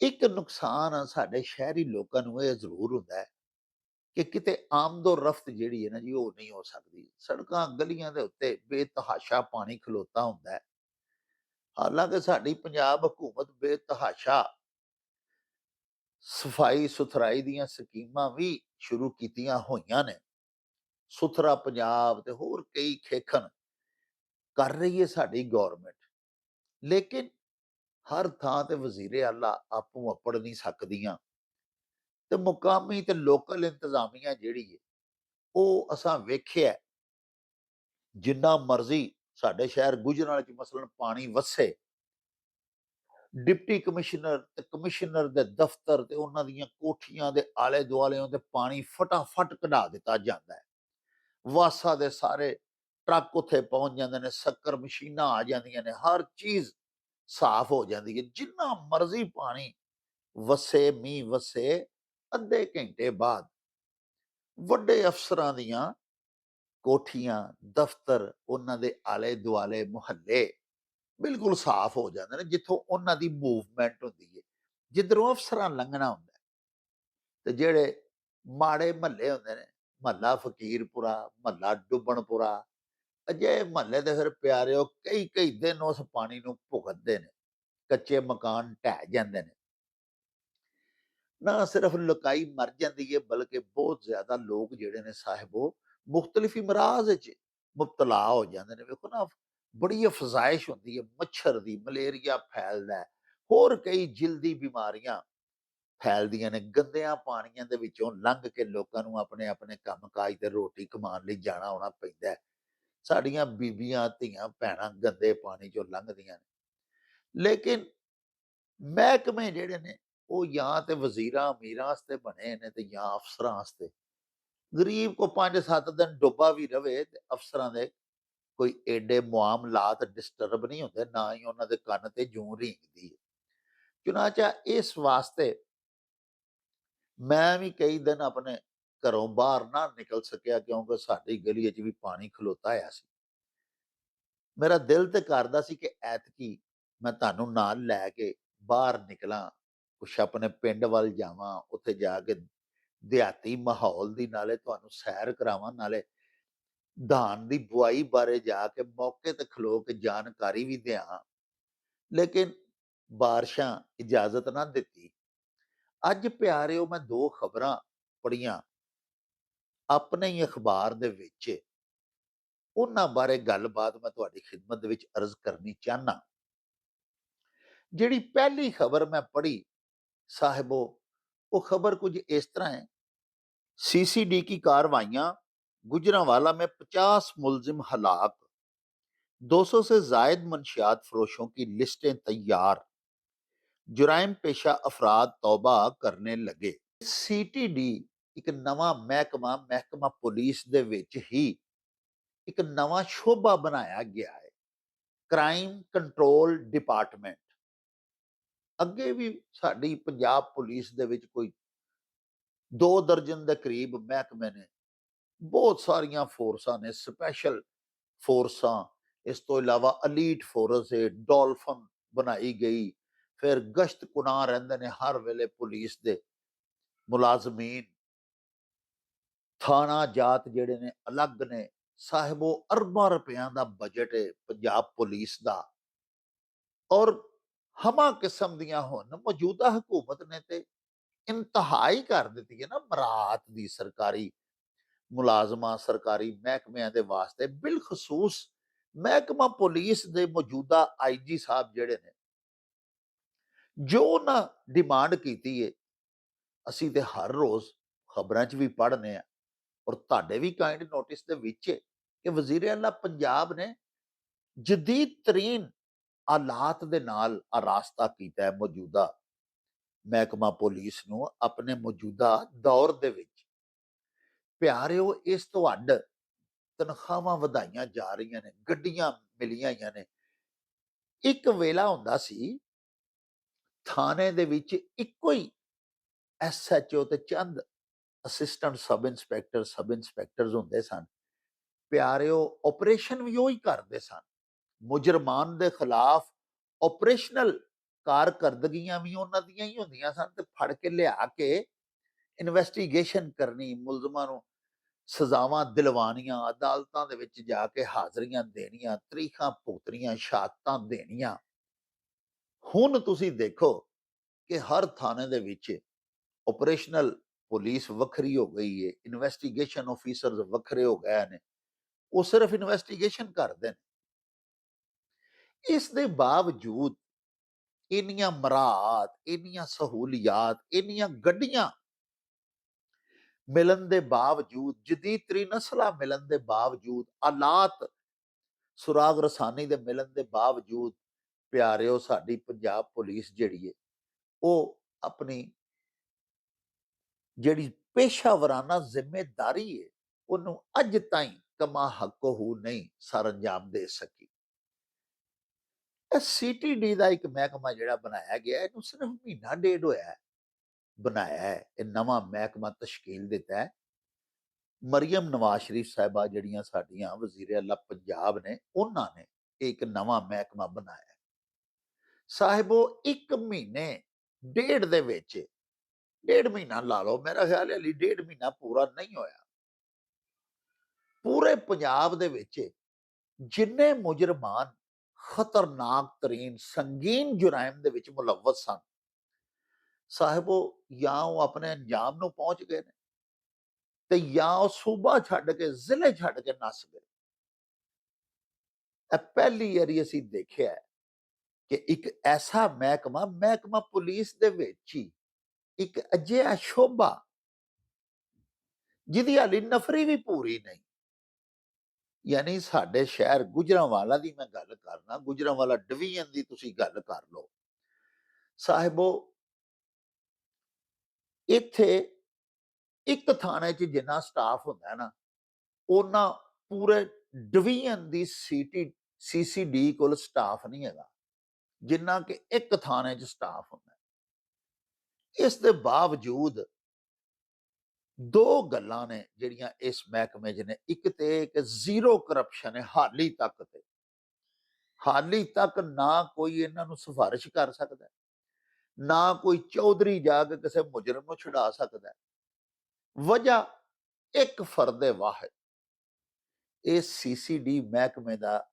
ਇੱਕ ਨੁਕਸਾਨ ਸਾਡੇ ਸ਼ਹਿਰੀ ਲੋਕਾਂ ਨੂੰ ਇਹ ਜ਼ਰੂਰ ਹੁੰਦਾ ਹੈ ਕਿ ਕਿਤੇ ਆਮਦੋ ਰਫਤ ਜਿਹੜੀ ਹੈ ਨਾ ਜੀ ਉਹ ਨਹੀਂ ਹੋ ਸਕਦੀ। ਸੜਕਾਂ ਗਲੀਆਂ ਦੇ ਉੱਤੇ ਬੇਤਹਾਸ਼ਾ ਪਾਣੀ ਖਲੋਤਾ ਹੁੰਦਾ ਹੈ। ਹਾਲਾਂਕਿ ਸਾਡੀ ਪੰਜਾਬ ਹਕੂਮਤ ਬੇਤਹਾਸ਼ਾ ਸਫਾਈ ਸੁਥਰਾਈ ਦੀਆਂ ਸਕੀਮਾਂ ਵੀ ਸ਼ੁਰੂ ਕੀਤੀਆਂ ਹੋਈਆਂ ਨੇ। ਸੁਥਰਾ ਪੰਜਾਬ ਤੇ ਹੋਰ ਕਈ ਖੇਖਣ ਕਰ ਰਹੀ ਹੈ ਸਾਡੀ ਗੌਰਮੈਂਟ, ਲੇਕਿਨ ਹਰ ਥਾਂ ਤੇ ਵਜ਼ੀਰੇ ਆਲਾ ਆਪੂ ਅੱਪੜ ਨਹੀਂ ਸਕਦੀਆਂ ਤੇ ਮੁਕਾਮੀ ਤੇ ਲੋਕਲ ਇੰਤਜ਼ਾਮੀਆਂ ਜਿਹੜੀ ਹੈ ਉਹ ਅਸਾਂ ਵੇਖਿਆ ਜਿੰਨਾ ਮਰਜ਼ੀ ਸਾਡੇ ਸ਼ਹਿਰ ਗੁਜਰਾਂਵਾਲੇ ਚ ਮਸਲਨ ਪਾਣੀ ਵਸੇ, ਡਿਪਟੀ ਕਮਿਸ਼ਨਰ ਤੇ ਕਮਿਸ਼ਨਰ ਦੇ ਦਫ਼ਤਰ ਤੇ ਉਹਨਾਂ ਦੀਆਂ ਕੋਠੀਆਂ ਦੇ ਆਲੇ ਦੁਆਲਿਆਂ ਤੇ ਪਾਣੀ ਫਟਾਫਟ ਕਢਾ ਦਿੱਤਾ ਜਾਂਦਾ ਹੈ। ਵਾਸਾ ਦੇ ਸਾਰੇ ਟਰੱਕ ਉੱਥੇ ਪਹੁੰਚ ਜਾਂਦੇ ਨੇ, ਸ਼ੱਕਰ ਮਸ਼ੀਨਾਂ ਆ ਜਾਂਦੀਆਂ ਨੇ, ਹਰ ਚੀਜ਼ ਸਾਫ਼ ਹੋ ਜਾਂਦੀ ਹੈ। ਜਿੰਨਾ ਮਰਜ਼ੀ ਪਾਣੀ ਵਸੇ, ਮੀਂਹ ਵਸੇ, ਅੱਧੇ ਘੰਟੇ ਬਾਅਦ ਵੱਡੇ ਅਫਸਰਾਂ ਦੀਆਂ ਕੋਠੀਆਂ, ਦਫ਼ਤਰ, ਉਹਨਾਂ ਦੇ ਆਲੇ ਦੁਆਲੇ ਮੁਹੱਲੇ ਬਿਲਕੁਲ ਸਾਫ਼ ਹੋ ਜਾਂਦੇ ਨੇ, ਜਿੱਥੋਂ ਉਹਨਾਂ ਦੀ ਮੂਵਮੈਂਟ ਹੁੰਦੀ ਹੈ। ਜਿੱਧਰੋਂ ਅਫਸਰਾਂ ਲੰਘਣਾ ਹੁੰਦਾ ਹੈ ਤੇ ਜਿਹੜੇ ਮਾੜੇ ਮਹੱਲੇ ਹੁੰਦੇ ਨੇ, ਮਹੱਲਾ ਫਕੀਰਪੁਰਾ, ਮਹੱਲਾ ਡੁੱਬਣਪੁਰਾ, ਅਜਿਹੇ ਮਹੱਲੇ ਦੇ ਫਿਰ ਪਿਆਰਿਓ ਕਈ ਕਈ ਦਿਨ ਉਸ ਪਾਣੀ ਨੂੰ ਭੁਗਤਦੇ ਨੇ। ਕੱਚੇ ਮਕਾਨ ਢਹਿ ਜਾਂਦੇ ਨੇ। ਨਾ ਸਿਰਫ ਲੁਕਾਈ ਮਰ ਜਾਂਦੀ ਹੈ, ਬਲਕਿ ਬਹੁਤ ਜ਼ਿਆਦਾ ਲੋਕ ਜਿਹੜੇ ਨੇ ਸਾਹਿਬੋ ਮੁਖਤਲਿਫ ਇਮਰਾਜ਼ ਵਿੱਚ ਮੁਬਤਲਾ ਹੋ ਜਾਂਦੇ ਨੇ। ਵੇਖੋ ਨਾ, ਬੜੀ ਅਫਜ਼ਾਇਸ਼ ਹੁੰਦੀ ਹੈ ਮੱਛਰ ਦੀ, ਮਲੇਰੀਆ ਫੈਲਦਾ ਹੈ, ਹੋਰ ਕਈ ਜਿਲਦੀ ਬਿਮਾਰੀਆਂ ਫੈਲਦੀਆਂ ਨੇ। ਗੰਦਿਆਂ ਪਾਣੀਆਂ ਦੇ ਵਿੱਚੋਂ ਲੰਘ ਕੇ ਲੋਕਾਂ ਨੂੰ ਆਪਣੇ ਆਪਣੇ ਕੰਮ ਕਾਜ ਤੇ ਰੋਟੀ ਕਮਾਉਣ ਲਈ ਜਾਣਾ ਆਉਣਾ ਪੈਂਦਾ ਹੈ। ਸਾਡੀਆਂ ਬੀਬੀਆਂ, ਧੀਆਂ, ਭੈਣਾਂ ਗੰਦੇ ਪਾਣੀ ਚੋਂ ਲੰਘਦੀਆਂ ਨੇ। ਲੇਕਿਨ ਮਹਿਕਮੇ ਜਿਹੜੇ ਨੇ ਉਹ ਜਾਂ ਤੇ ਵਜ਼ੀਰਾਂ ਅਮੀਰਾਂ ਵਾਸਤੇ ਬਣੇ ਨੇ ਤੇ ਜਾਂ ਅਫਸਰਾਂ ਵਾਸਤੇ। ਗਰੀਬ ਕੋ 5-7 ਦਿਨ ਡੁੱਬਾ ਵੀ ਰਵੇ ਤੇ ਅਫਸਰਾਂ ਦੇ ਕੋਈ ਏਡੇ ਮੁਆਮਲਾਤ ਡਿਸਟਰਬ ਨਹੀਂ ਹੁੰਦੇ, ਨਾ ਹੀ ਉਹਨਾਂ ਦੇ ਕੰਨ ਤੇ ਜੂੰ ਰੀਂਗਦੀ ਹੈ। ਚੁਨਾਚਾ ਇਸ ਵਾਸਤੇ ਮੈਂ ਵੀ ਕਈ ਦਿਨ ਆਪਣੇ ਘਰੋਂ ਬਾਹਰ ਨਾ ਨਿਕਲ ਸਕਿਆ, ਕਿਉਂਕਿ ਸਾਡੀ ਗਲੀ 'ਚ ਵੀ ਪਾਣੀ ਖਲੋਤਾ ਹੋਇਆ ਸੀ। ਮੇਰਾ ਦਿਲ ਤੇ ਕਰਦਾ ਸੀ ਕਿ ਐਤਕੀ ਮੈਂ ਤੁਹਾਨੂੰ ਨਾਲ ਲੈ ਕੇ ਬਾਹਰ ਨਿਕਲਾਂ, ਕੁਛ ਆਪਣੇ ਪਿੰਡ ਵੱਲ ਜਾਵਾਂ, ਉੱਥੇ ਜਾ ਕੇ ਦਿਹਾਤੀ ਮਾਹੌਲ ਦੀ ਨਾਲੇ ਤੁਹਾਨੂੰ ਸੈਰ ਕਰਾਵਾਂ, ਨਾਲੇ ਧਾਨ ਦੀ ਬੁਆਈ ਬਾਰੇ ਜਾ ਕੇ ਮੌਕੇ ਤੇ ਖਲੋ ਕੇ ਜਾਣਕਾਰੀ ਵੀ ਦਿਆਂ। ਲੇਕਿਨ ਬਾਰਿਸ਼ਾਂ ਇਜਾਜ਼ਤ ਨਾ ਦਿੱਤੀ। ਅੱਜ ਪਿਆਰਿਓ ਮੈਂ 2 ਖਬਰਾਂ ਪੜ੍ਹੀਆਂ ਆਪਣੇ ਹੀ ਅਖਬਾਰ ਦੇ ਵਿੱਚ, ਉਹਨਾਂ ਬਾਰੇ ਗੱਲਬਾਤ ਮੈਂ ਤੁਹਾਡੀ ਖਿਦਮਤ ਦੇ ਵਿੱਚ ਅਰਜ਼ ਕਰਨੀ ਚਾਹੁੰਦਾ। ਜਿਹੜੀ ਪਹਿਲੀ ਖਬਰ ਮੈਂ ਪੜ੍ਹੀ ਸਾਹਿਬੋ, वो खबर कुछ इस तरह है। सीसीडी की कार्रवाइयां, गुजरांवाला में 50 मुलजिम हलाक, 200 से जायद मंशियात फरोशों की लिस्टें तैयार, जुराइम पेशा अफराद तौबा करने लगे। सीटीडी एक नवा महकमा, महकमा पुलिस दे विच ही एक नवा शोभा बनाया गया है, क्राइम कंट्रोल डिपार्टमेंट। ਅੱਗੇ ਵੀ ਸਾਡੀ ਪੰਜਾਬ ਪੁਲਿਸ ਦੇ ਵਿੱਚ ਕੋਈ 2 ਦਰਜਨ ਦੇ ਕਰੀਬ ਮਹਿਕਮੇ ਨੇ, ਬਹੁਤ ਸਾਰੀਆਂ ਫੋਰਸਾਂ ਨੇ, ਸਪੈਸ਼ਲ ਫੋਰਸਾਂ, ਇਸ ਤੋਂ ਇਲਾਵਾ ਅਲੀਟ ਫੋਰਸ ਹੈ, ਡੋਲਫਨ ਬਣਾਈ ਗਈ, ਫਿਰ ਗਸ਼ਤ ਕੁਨਾਹ ਰਹਿੰਦੇ ਨੇ ਹਰ ਵੇਲੇ ਪੁਲਿਸ ਦੇ ਮੁਲਾਜ਼ਮੀਨ, ਥਾਣਾ ਜਾਤ ਜਿਹੜੇ ਨੇ ਅਲੱਗ ਨੇ। ਸਾਹਿਬੋ ਅਰਬਾਂ ਰੁਪਇਆਂ ਦਾ ਬਜਟ ਹੈ ਪੰਜਾਬ ਪੁਲਿਸ ਦਾ, ਔਰ ਹਮਾ ਕਿਸਮ ਦੀਆਂ ਹੁਣ ਮੌਜੂਦਾ ਹਕੂਮਤ ਨੇ ਤੇ ਇੰਤਹਾਈ ਕਰ ਦਿੱਤੀ ਹੈ ਨਾ ਮਰਾਤ ਦੀ ਸਰਕਾਰੀ ਮੁਲਾਜ਼ਮਾਂ, ਸਰਕਾਰੀ ਮਹਿਕਮਿਆਂ ਦੇ ਵਾਸਤੇ। ਬਿਲਖਸੂਸ ਮਹਿਕਮਾ ਪੁਲਿਸ ਦੇ ਮੌਜੂਦਾ ਆਈਜੀ ਸਾਹਿਬ ਜਿਹੜੇ ਨੇ, ਜੋ ਉਹਨਾਂ ਡਿਮਾਂਡ ਕੀਤੀ ਹੈ, ਅਸੀਂ ਤੇ ਹਰ ਰੋਜ਼ ਖਬਰਾਂ 'ਚ ਵੀ ਪੜ੍ਹਨੇ ਆ ਔਰ ਤੁਹਾਡੇ ਵੀ ਕਾਇੰਡ ਨੋਟਿਸ ਦੇ ਵਿੱਚ ਕਿ ਵਜ਼ੀਰ ਆਲਾ ਪੰਜਾਬ ਨੇ ਜਦੀਦ ਤਰੀਨ ਹਾਲਾਤ ਦੇ ਨਾਲ ਆਰਾਸਤਾ ਕੀਤਾ ਹੈ ਮੌਜੂਦਾ ਮਹਿਕਮਾ ਪੁਲਿਸ ਨੂੰ ਆਪਣੇ ਮੌਜੂਦਾ ਦੌਰ ਦੇ ਵਿੱਚ। ਪਿਆਰਿਓ, ਇਸ ਤੋਂ ਅੱਡ ਤਨਖਾਹਾਂ ਵਧਾਈਆਂ ਜਾ ਰਹੀਆਂ ਨੇ, ਗੱਡੀਆਂ ਮਿਲੀਆਂ ਹੋਈਆਂ ਨੇ। ਇੱਕ ਵੇਲਾ ਹੁੰਦਾ ਸੀ ਥਾਣੇ ਦੇ ਵਿੱਚ ਇੱਕੋ ਹੀ ਐਸਐਚਓ ਤੇ ਚੰਦ ਅਸਿਸਟੈਂਟ ਸਬ ਇੰਸਪੈਕਟਰਸ ਹੁੰਦੇ ਸਨ। ਪਿਆਰਿਓ, ਆਪਰੇਸ਼ਨ ਵੀ ਉਹੀ ਕਰਦੇ ਸਨ। ਮੁਜਰਮਾਨ ਦੇ ਖਿਲਾਫ ਆਪਰੇਸ਼ਨਲ ਕਾਰਕਰਦਗੀਆਂ ਵੀ ਉਹਨਾਂ ਦੀਆਂ ਹੀ ਹੁੰਦੀਆਂ ਸਨ ਤੇ ਫੜ ਕੇ ਲਿਆ ਕੇ ਇਨਵੈਸਟੀਗੇਸ਼ਨ ਕਰਨੀ, ਮੁਲਜ਼ਮਾਂ ਨੂੰ ਸਜ਼ਾਵਾਂ ਦਿਲਵਾਉਣੀਆਂ, ਅਦਾਲਤਾਂ ਦੇ ਵਿੱਚ ਜਾ ਕੇ ਹਾਜ਼ਰੀਆਂ ਦੇਣੀਆਂ, ਤਰੀਖਾਂ ਭੁਗਤਣੀਆਂ, ਸ਼ਹਾਦਤਾਂ ਦੇਣੀਆਂ। ਹੁਣ ਤੁਸੀਂ ਦੇਖੋ ਕਿ ਹਰ ਥਾਣੇ ਦੇ ਵਿੱਚ ਆਪਰੇਸ਼ਨਲ ਪੁਲਿਸ ਵੱਖਰੀ ਹੋ ਗਈ ਹੈ, ਇਨਵੈਸਟੀਗੇਸ਼ਨ ਆਫੀਸਰਸ ਵੱਖਰੇ ਹੋ ਗਏ ਨੇ, ਉਹ ਸਿਰਫ ਇਨਵੈਸਟੀਗੇਸ਼ਨ ਕਰਦੇ ਨੇ। ਇਸ ਦੇ ਬਾਵਜੂਦ ਇੰਨੀਆਂ ਮਰਾਹਤ, ਇੰਨੀਆਂ ਸਹੂਲੀਅਤ, ਇੰਨੀਆਂ ਗੱਡੀਆਂ ਮਿਲਣ ਦੇ ਬਾਵਜੂਦ, ਜਦੀਦ ਤਰੀਨ ਅਸਲਾ ਮਿਲਣ ਦੇ ਬਾਵਜੂਦ, ਆਲਾਤ ਸੁਰਾਗ ਰਸਾਨੀ ਦੇ ਮਿਲਣ ਦੇ ਬਾਵਜੂਦ, ਪਿਆਰਿਓ, ਸਾਡੀ ਪੰਜਾਬ ਪੁਲਿਸ ਜਿਹੜੀ ਹੈ ਉਹ ਆਪਣੀ ਜਿਹੜੀ ਪੇਸ਼ਾਵਰਾਨਾ ਜ਼ਿੰਮੇਦਾਰੀ ਹੈ ਉਹਨੂੰ ਅੱਜ ਤਾਈਂ ਕਮਾ ਹੱਕੋਹੂ ਨਹੀਂ ਸਰ ਅੰਜਾਮ ਦੇ ਸਕੀ। ਇਹ ਸੀਟੀਡੀ ਦਾ ਇੱਕ ਮਹਿਕਮਾ ਜਿਹੜਾ ਬਣਾਇਆ ਗਿਆ, ਇਹਨੂੰ ਸਿਰਫ ਮਹੀਨਾ ਡੇਢ ਹੋਇਆ ਹੈ ਬਣਾਇਆ ਹੈ। ਇਹ ਨਵਾਂ ਮਹਿਕਮਾ ਤਸ਼ਕੀਲ ਦਿੱਤਾ ਹੈ। ਮਰੀਮ ਨਵਾਜ਼ ਸ਼ਰੀਫ ਸਾਹਿਬਾ ਜਿਹੜੀਆਂ ਸਾਡੀਆਂ ਵਜ਼ੀਰ ਆਲਾ ਪੰਜਾਬ ਨੇ, ਉਹਨਾਂ ਨੇ ਇੱਕ ਨਵਾਂ ਮਹਿਕਮਾ ਬਣਾਇਆ। ਸਾਹਿਬੋ, 1 ਮਹੀਨੇ ਡੇਢ ਦੇ ਵਿੱਚ, 1.5 ਮਹੀਨਾ ਲਾ ਲਓ, ਮੇਰਾ ਖਿਆਲ ਹੈ 1.5 ਮਹੀਨਾ ਪੂਰਾ ਨਹੀਂ ਹੋਇਆ, ਪੂਰੇ ਪੰਜਾਬ ਦੇ ਵਿੱਚ ਜਿੰਨੇ ਮੁਜਰਮਾਨ ਖਤਰਨਾਕ ਤਰੀਨ ਸੰਗੀਨ ਜੁਰਾਇਮ ਦੇ ਵਿੱਚ ਮੁਲਵਸ ਸਨ, ਸਾਹਿਬੋ, ਜਾਂ ਉਹ ਆਪਣੇ ਅੰਜਾਮ ਨੂੰ ਪਹੁੰਚ ਗਏ ਨੇ ਤੇ ਜਾਂ ਉਹ ਸੂਬਾ ਛੱਡ ਕੇ, ਜ਼ਿਲ੍ਹੇ ਛੱਡ ਕੇ ਨੱਸ ਗਏ। ਇਹ ਪਹਿਲੀ ਵਾਰੀ ਅਸੀਂ ਦੇਖਿਆ ਕਿ ਇੱਕ ਐਸਾ ਮਹਿਕਮਾ ਪੁਲਿਸ ਦੇ ਵਿੱਚ ਹੀ ਇੱਕ ਅਜਿਹਾ ਸ਼ੋਭਾ ਜਿਹਦੀ ਹਾਲੀ ਨਫਰੀ ਵੀ ਪੂਰੀ ਨਹੀਂ। ਯਾਨੀ ਸਾਡੇ ਸ਼ਹਿਰ ਗੁਜਰਾਂਵਾਲਾ ਦੀ ਮੈਂ ਗੱਲ ਕਰਨਾ, ਗੁਜਰਾਂਵਾਲਾ ਡਿਵੀਜ਼ਨ ਦੀ ਤੁਸੀਂ ਗੱਲ ਕਰ ਲਓ ਸਾਹਿਬੋ, ਇੱਥੇ ਇੱਕ ਥਾਣੇ 'ਚ ਜਿੰਨਾ ਸਟਾਫ ਹੁੰਦਾ ਨਾ, ਉਹਨਾਂ ਪੂਰੇ ਡਿਵੀਜ਼ਨ ਦੀ ਸੀਸੀਡੀ ਕੋਲ ਸਟਾਫ ਨਹੀਂ ਹੈਗਾ ਜਿੰਨਾ ਕਿ ਇੱਕ ਥਾਣੇ 'ਚ ਸਟਾਫ ਹੁੰਦਾ। ਇਸ ਦੇ ਬਾਵਜੂਦ ਦੋ ਗੱਲਾਂ ਨੇ ਜਿਹੜੀਆਂ ਇਸ ਮਹਿਕਮੇ 'ਚ ਨੇ। ਇੱਕ ਤੇ ਕਿ ਜ਼ੀਰੋ ਕਰਪਸ਼ਨ ਹੈ ਹਾਲੀ ਤੱਕ ਨਾ ਕੋਈ ਇਹਨਾਂ ਨੂੰ ਸਿਫਾਰਿਸ਼ ਕਰ ਸਕਦਾ, ਨਾ ਕੋਈ ਚੌਧਰੀ ਜਾ ਕੇ ਕਿਸੇ ਮੁਜਰਮ ਨੂੰ ਛੁਡਾ ਸਕਦਾ। ਵਜ੍ਹਾ ਇੱਕ ਫਰਦੇ ਵਾਹਿਦ, ਇਹ ਸੀਸੀਡੀ ਮਹਿਕਮੇ ਦਾ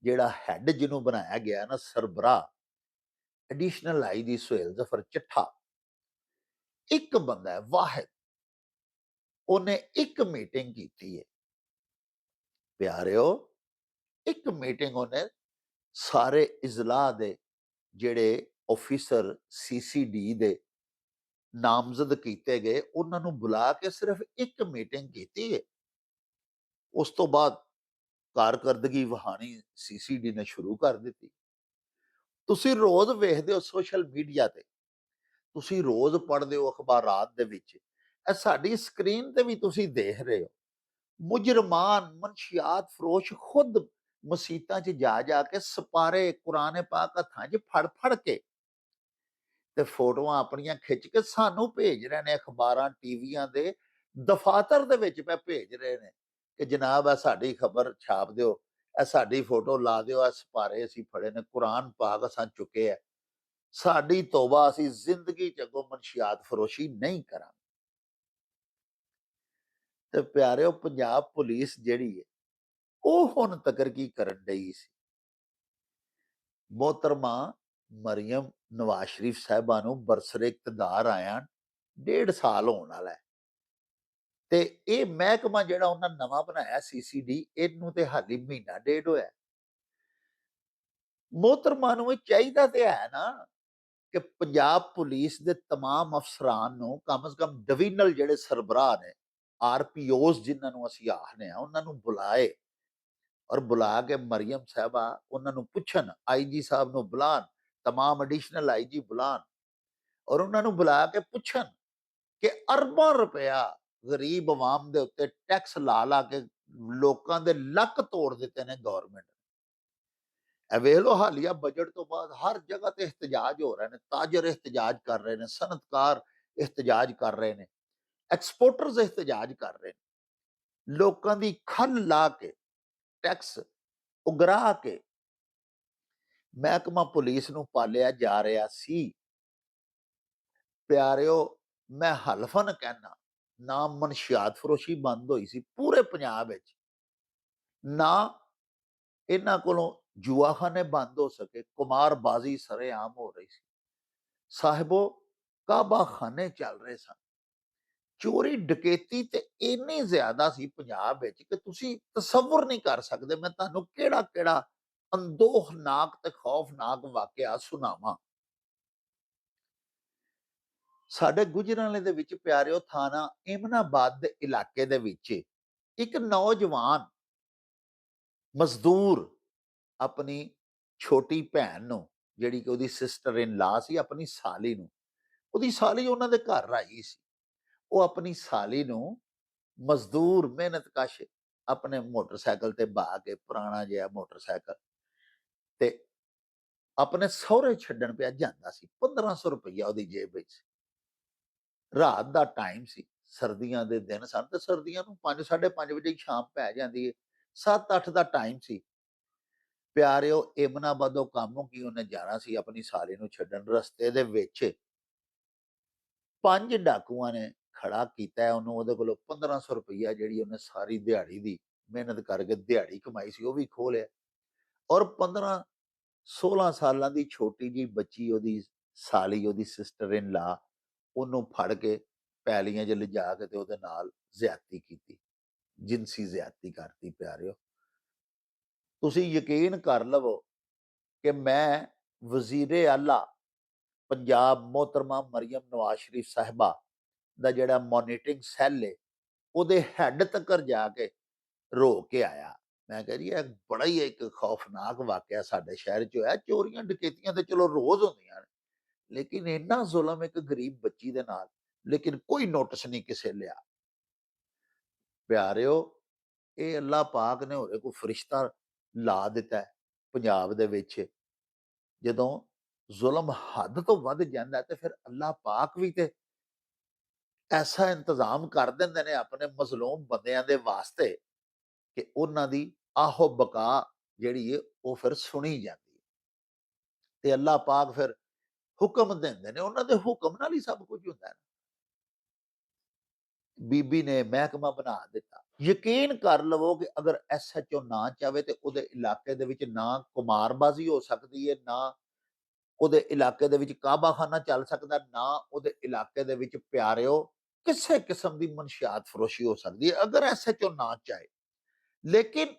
ਜਿਹੜਾ ਹੈਡ ਜਿਹਨੂੰ ਬਣਾਇਆ ਗਿਆ ਨਾ, ਸਰਬਰਾਹ ਐਡੀਸ਼ਨਲ ਆਈਜੀ ਸੁਹੇਲ ਜ਼ਫਰ ਚੱਠਾ, ਇੱਕ ਬੰਦਾ ਹੈ ਵਾਹਿਦ, ਉਹਨੇ ਇੱਕ ਮੀਟਿੰਗ ਕੀਤੀ ਹੈ ਪਿਆਰਿਓ। ਇੱਕ ਮੀਟਿੰਗ ਉਹਨੇ ਸਾਰੇ ਇਜ਼ਲਾ ਦੇ ਜਿਹੜੇ ਆਫੀਸਰ ਸੀਸੀਡੀ ਦੇ ਨਾਮਜ਼ਦ ਕੀਤੇ ਗਏ, ਉਹਨਾਂ ਨੂੰ ਬੁਲਾ ਕੇ ਸਿਰਫ ਇੱਕ ਮੀਟਿੰਗ ਕੀਤੀ ਹੈ। ਉਸ ਤੋਂ ਬਾਅਦ ਕਾਰਕਰਦਗੀ ਵਹਾਣੀ ਸੀਸੀਡੀ ਨੇ ਸ਼ੁਰੂ ਕਰ ਦਿੱਤੀ। ਤੁਸੀਂ ਰੋਜ਼ ਵੇਖਦੇ ਹੋ ਸੋਸ਼ਲ ਮੀਡੀਆ ਤੇ, ਤੁਸੀਂ ਰੋਜ਼ ਪੜ੍ਹਦੇ ਹੋ ਅਖਬਾਰਾਤ ਦੇ ਵਿੱਚ, ਇਹ ਸਾਡੀ ਸਕਰੀਨ ਤੇ ਵੀ ਤੁਸੀਂ ਦੇਖ ਰਹੇ ਹੋ, ਮੁਜਰਮਾਨ ਮਨਸ਼ਿਆਤ ਫਰੋਸ਼ ਖੁਦ ਮਸੀਤਾਂ 'ਚ ਜਾ ਕੇ ਸਪਾਰੇ ਕੁਰਾਨ ਪਾਕ ਹੱਥਾਂ 'ਚ ਫੜ ਕੇ ਤੇ ਫੋਟੋਆਂ ਆਪਣੀਆਂ ਖਿੱਚ ਕੇ ਸਾਨੂੰ ਭੇਜ ਰਹੇ ਨੇ, ਅਖਬਾਰਾਂ ਟੀਵੀਆਂ ਦੇ ਦਫਾਤਰ ਦੇ ਵਿੱਚ ਭੇਜ ਰਹੇ ਨੇ ਕਿ ਜਨਾਬ ਇਹ ਸਾਡੀ ਖਬਰ ਛਾਪ ਦਿਓ, ਇਹ ਸਾਡੀ ਫੋਟੋ ਲਾ ਦਿਓ, ਇਹ ਸਪਾਰੇ ਅਸੀਂ ਫੜੇ ਨੇ, ਕੁਰਾਨ ਪਾਕ ਅਸਾਂ ਚੁੱਕੇ ਆ, ਸਾਡੀ ਤੋਬਾ, ਅਸੀਂ ਜ਼ਿੰਦਗੀ 'ਚ ਅੱਗੋਂ ਮਨਸ਼ਿਆਤ ਫਰੋਸ਼ੀ ਨਹੀਂ ਕਰਾਂਗੇ। ਤੇ ਪਿਆਰਿਓ, ਪੰਜਾਬ ਪੁਲਿਸ ਜਿਹੜੀ ਹੈ ਉਹ ਹੁਣ ਤੱਕ ਕੀ ਕਰਨ ਡਈ ਸੀ? ਮੋਹਤਰਮਾ ਮਰੀਮ ਨਵਾਜ਼ ਸ਼ਰੀਫ ਸਾਹਿਬਾ ਨੂੰ ਬਰਸਰੇ ਇਕਤਦਾਰ ਆਇਆ 1.5 ਸਾਲ ਹੋਣ ਵਾਲਾ ਹੈ, ਤੇ ਇਹ ਮਹਿਕਮਾ ਜਿਹੜਾ ਉਹਨਾਂ ਨਵਾਂ ਬਣਾਇਆ ਸੀਸੀਡੀ, ਇਹਨੂੰ ਤੇ ਹਾਲੀ ਮਹੀਨਾ ਡੇਢ ਹੋਇਆ। ਮੋਹਤਰਮਾ ਨੂੰ ਇਹ ਚਾਹੀਦਾ ਤੇ ਹੈ ਨਾ ਕਿ ਪੰਜਾਬ ਪੁਲਿਸ ਦੇ ਤਮਾਮ ਅਫਸਰਾਨ ਨੂੰ ਕਮ ਸੇ ਕਮ ਡਿਵੀਜ਼ਨਲ ਜਿਹੜੇ ਸਰਬਰਾਹ ਨੇ, ਆਰਪੀਓਜ਼ ਜਿਨ੍ਹਾਂ ਨੂੰ ਅਸੀਂ ਆਖਦੇ ਹਾਂ, ਉਹਨਾਂ ਨੂੰ ਬੁਲਾਏ ਔਰ ਬੁਲਾ ਕੇ ਮਰੀਮ ਸਾਹਿਬਾ ਉਹਨਾਂ ਨੂੰ ਪੁੱਛਣ, ਆਈਜੀ ਸਾਹਿਬ ਨੂੰ ਬੁਲਾਣ, तमाम ਐਡੀਸ਼ਨਲ ਆਈਜੀ ਬੁਲਾਣ ਔਰ ਉਹਨਾਂ ਨੂੰ ਬੁਲਾ ਕੇ ਪੁੱਛਣ ਕਿ ਅਰਬਾਂ ਰੁਪਇਆ ਗਰੀਬ ਆਵਾਮ ਦੇ ਉੱਤੇ ਟੈਕਸ ਲਾ ਕੇ ਲੋਕਾਂ ਦੇ ਲੱਕ ਤੋੜ ਦਿੱਤੇ ਨੇ ਗਵਰਨਮੈਂਟ ਨੇ। ਇਹ ਵੇਖ ਲਓ, ਹਾਲੀਆ ਬਜਟ ਤੋਂ ਬਾਅਦ ਹਰ ਜਗ੍ਹਾ ਤੇ ਇhtਜਾਜ ਹੋ ਰਹੇ ਨੇ, ਤਾਜਰ ਇhtਜਾਜ ਕਰ ਰਹੇ ਨੇ, ਸਨਅਤਕਾਰ ਇhtਜਾਜ ਕਰ ਰਹੇ ਨੇ, ਐਕਸਪੋਰਟਰਸ ਇhtਜਾਜ ਕਰ ਰਹੇ ਨੇ। ਲੋਕਾਂ ਦੀ ਖੱਲ ਲਾ ਕੇ, ਟੈਕਸ ਉਗਰਾ ਕੇ ਮਹਿਕਮਾ ਪੁਲਿਸ ਨੂੰ ਪਾਲਿਆ ਜਾ ਰਿਹਾ ਸੀ। ਪਿਆਰਿਓ, ਮੈਂ ਹਲਫਨ ਕਹਿਣਾ, ਨਾ ਮਨਸ਼ਿਆਤ ਫਰੋਸ਼ੀ ਬੰਦ ਹੋਈ ਸੀ ਪੂਰੇ ਪੰਜਾਬ ਵਿੱਚ, ਨਾ ਇਹਨਾਂ ਕੋਲੋਂ ਜੂਆਖਾਨੇ ਬੰਦ ਹੋ ਸਕੇ, ਕੁਮਾਰਬਾਜ਼ੀ ਸਰੇਆਮ ਹੋ ਰਹੀ ਸੀ। ਸਾਹਿਬੋ, ਕਾਬਾ ਖਾਨੇ ਚੱਲ ਰਹੇ ਸਨ। ਚੋਰੀ ਡਕੈਤੀ ਤੇ ਇੰਨੀ ਜ਼ਿਆਦਾ ਸੀ ਪੰਜਾਬ ਵਿੱਚ ਕਿ ਤੁਸੀਂ ਤਸੱਵੁਰ ਨਹੀਂ ਕਰ ਸਕਦੇ। ਮੈਂ ਤੁਹਾਨੂੰ ਕਿਹੜਾ-ਕਿਹੜਾ ਅੰਦੋਖਨਾਕ ਤੇ ਖੌਫਨਾਕ ਵਾਕਿਆ ਸੁਣਾਵਾਂ। ਸਾਡੇ ਗੁਜਰਾਂਵਾਲੇ ਦੇ ਵਿੱਚ ਪਿਆਰਿਓ, ਥਾਣਾ ਏਮਨਾਬਾਦ ਦੇ ਇਲਾਕੇ ਦੇ ਵਿੱਚ ਇੱਕ ਨੌਜਵਾਨ ਮਜ਼ਦੂਰ ਆਪਣੀ ਛੋਟੀ ਭੈਣ ਨੂੰ, ਜਿਹੜੀ ਕਿ ਉਹਦੀ ਸਿਸਟਰ ਇਨ ਲਾ ਸੀ, ਆਪਣੀ ਸਾਲੀ ਨੂੰ, ਉਹਦੀ ਸਾਲੀ ਉਹਨਾਂ ਦੇ ਘਰ ਆਈ ਸੀ। ਉਹ ਆਪਣੀ ਸਾਲੀ ਨੂੰ ਮਜ਼ਦੂਰ ਮਿਹਨਤਕਸ਼ ਆਪਣੇ ਮੋਟਰਸਾਈਕਲ ਤੇ ਬਹਾ ਕੇ, ਪੁਰਾਣਾ ਜਿਹਾ ਮੋਟਰਸਾਈਕਲ ਤੇ ਆਪਣੇ ਸਹੁਰੇ ਛੱਡਣ ਪਿਆ ਜਾਂਦਾ ਸੀ। 1500 ਰੁਪਈਆ ਉਹਦੀ ਜੇਬ ਵਿੱਚ ਸੀ। ਰਾਤ ਦਾ ਟਾਈਮ ਸੀ, ਸਰਦੀਆਂ ਦੇ ਦਿਨ ਸਨ ਤੇ ਸਰਦੀਆਂ ਨੂੰ 5 5:30 ਵਜੇ ਸ਼ਾਮ ਪੈ ਜਾਂਦੀ ਹੈ। 7-8 ਦਾ ਟਾਈਮ ਸੀ। ਪਿਆਰਿਓ, ਏਮਨਾਬਾਦੋਂ ਕਾਮੋਂ ਕੀ ਉਹਨੇ ਜਾਣਾ ਸੀ ਆਪਣੀ ਸਾਲੀ ਨੂੰ ਛੱਡਣ। ਰਸਤੇ ਦੇ ਵਿੱਚ 5 ਡਾਕੂਆਂ ਨੇ ਖੜਾ ਕੀਤਾ ਉਹਨੂੰ। ਉਹਦੇ ਕੋਲੋਂ 1500 ਰੁਪਈਆ, ਜਿਹੜੀ ਉਹਨੇ ਸਾਰੀ ਦਿਹਾੜੀ ਦੀ ਮਿਹਨਤ ਕਰਕੇ ਦਿਹਾੜੀ ਕਮਾਈ ਸੀ, ਉਹ ਵੀ ਖੋਹ ਲਿਆ। ਔਰ 15-16 ਸਾਲਾਂ ਦੀ ਛੋਟੀ ਜਿਹੀ ਬੱਚੀ, ਉਹਦੀ ਸਾਲੀ, ਉਹਦੀ ਸਿਸਟਰ ਇਨ ਲਾ, ਉਹਨੂੰ ਫੜ ਕੇ ਪੈਲੀਆਂ 'ਚ ਲਿਜਾ ਕੇ ਤੇ ਉਹਦੇ ਨਾਲ ਜ਼ਿਆਦਤੀ ਕੀਤੀ, ਜਿਨਸੀ ਜ਼ਿਆਦਤੀ ਕਰਤੀ। ਪਿਆਰਿਓ, ਤੁਸੀਂ ਯਕੀਨ ਕਰ ਲਵੋ ਕਿ ਮੈਂ ਵਜ਼ੀਰੇ ਆਲਾ ਪੰਜਾਬ ਮੋਹਤਰਮਾ ਮਰੀਮ ਨਵਾਜ਼ ਸ਼ਰੀਫ ਸਾਹਿਬਾ ਦਾ ਜਿਹੜਾ ਮੋਨੀਟਰਿੰਗ ਸੈੱਲ ਹੈ, ਉਹਦੇ ਹੈੱਡ ਤੱਕ ਜਾ ਕੇ ਰੋ ਕੇ ਆਇਆ। ਮੈਂ ਕਿਹਾ ਜੀ, ਇਹ ਬੜਾ ਹੀ ਇੱਕ ਖੌਫਨਾਕ ਵਾਕਿਆ ਸਾਡੇ ਸ਼ਹਿਰ 'ਚ ਹੋਇਆ। ਚੋਰੀਆਂ ਡਕੈਤੀਆਂ ਤੇ ਚਲੋ ਰੋਜ਼ ਹੁੰਦੀਆਂ ਨੇ, ਲੇਕਿਨ ਇੰਨਾ ਜ਼ੁਲਮ ਇੱਕ ਗਰੀਬ ਬੱਚੀ ਦੇ ਨਾਲ, ਲੇਕਿਨ ਕੋਈ ਨੋਟਿਸ ਨਹੀਂ ਕਿਸੇ ਲਿਆ। ਪਿਆਰਿਓ, ਇਹ ਅੱਲਾਹ ਪਾਕ ਨੇ ਹੋਰੇ ਕੋਈ ਫਰਿਸ਼ਤਾ ਲਾ ਦਿੱਤਾ ਹੈ ਪੰਜਾਬ ਦੇ ਵਿੱਚ। ਜਦੋਂ ਜ਼ੁਲਮ ਹੱਦ ਤੋਂ ਵੱਧ ਜਾਂਦਾ ਤੇ ਫਿਰ ਅੱਲਾਹ ਪਾਕ ਵੀ ਤੇ ਐਸਾ ਇੰਤਜ਼ਾਮ ਕਰ ਦਿੰਦੇ ਨੇ ਆਪਣੇ ਮਜ਼ਲੂਮ ਬੰਦਿਆਂ ਦੇ ਵਾਸਤੇ ਕਿ ਉਹਨਾਂ ਦੀ ਆਹੋ ਬਕਾ ਜਿਹੜੀ ਹੈ ਉਹ ਫਿਰ ਸੁਣੀ ਜਾਂਦੀ ਹੈ। ਤੇ ਅੱਲਾਹ ਪਾਕ ਫਿਰ ਹੁਕਮ ਦਿੰਦੇ ਨੇ, ਉਹਨਾਂ ਦੇ ਹੁਕਮ ਨਾਲ ਹੀ ਸਭ ਕੁਝ ਹੁੰਦਾ ਹੈ। ਬੀਬੀ ਨੇ ਮਹਿਕਮਾ ਬਣਾ ਦਿੱਤਾ। ਯਕੀਨ ਕਰ ਲਵੋ ਕਿ ਅਗਰ ਐਸਐਚਓ ਨਾ ਚਾਹਵੇ ਤੇ ਉਹਦੇ ਇਲਾਕੇ ਦੇ ਵਿੱਚ ਨਾ ਕੁਮਾਰਬਾਜ਼ੀ ਹੋ ਸਕਦੀ ਹੈ, ਨਾ ਉਹਦੇ ਇਲਾਕੇ ਦੇ ਵਿੱਚ ਕਾਬਾਖਾਨਾ ਚੱਲ ਸਕਦਾ, ਨਾ ਉਹਦੇ ਇਲਾਕੇ ਦੇ ਵਿੱਚ ਪਿਆਰਿਓ ਕਿਸੇ ਕਿਸਮ ਦੀ ਮਨਸ਼ਿਆਤ ਫਰੋਸ਼ੀ ਹੋ ਸਕਦੀ ਹੈ, ਅਗਰ ਐਸਐਚਓ ਨਾ ਚਾਹੇ। ਲੇਕਿਨ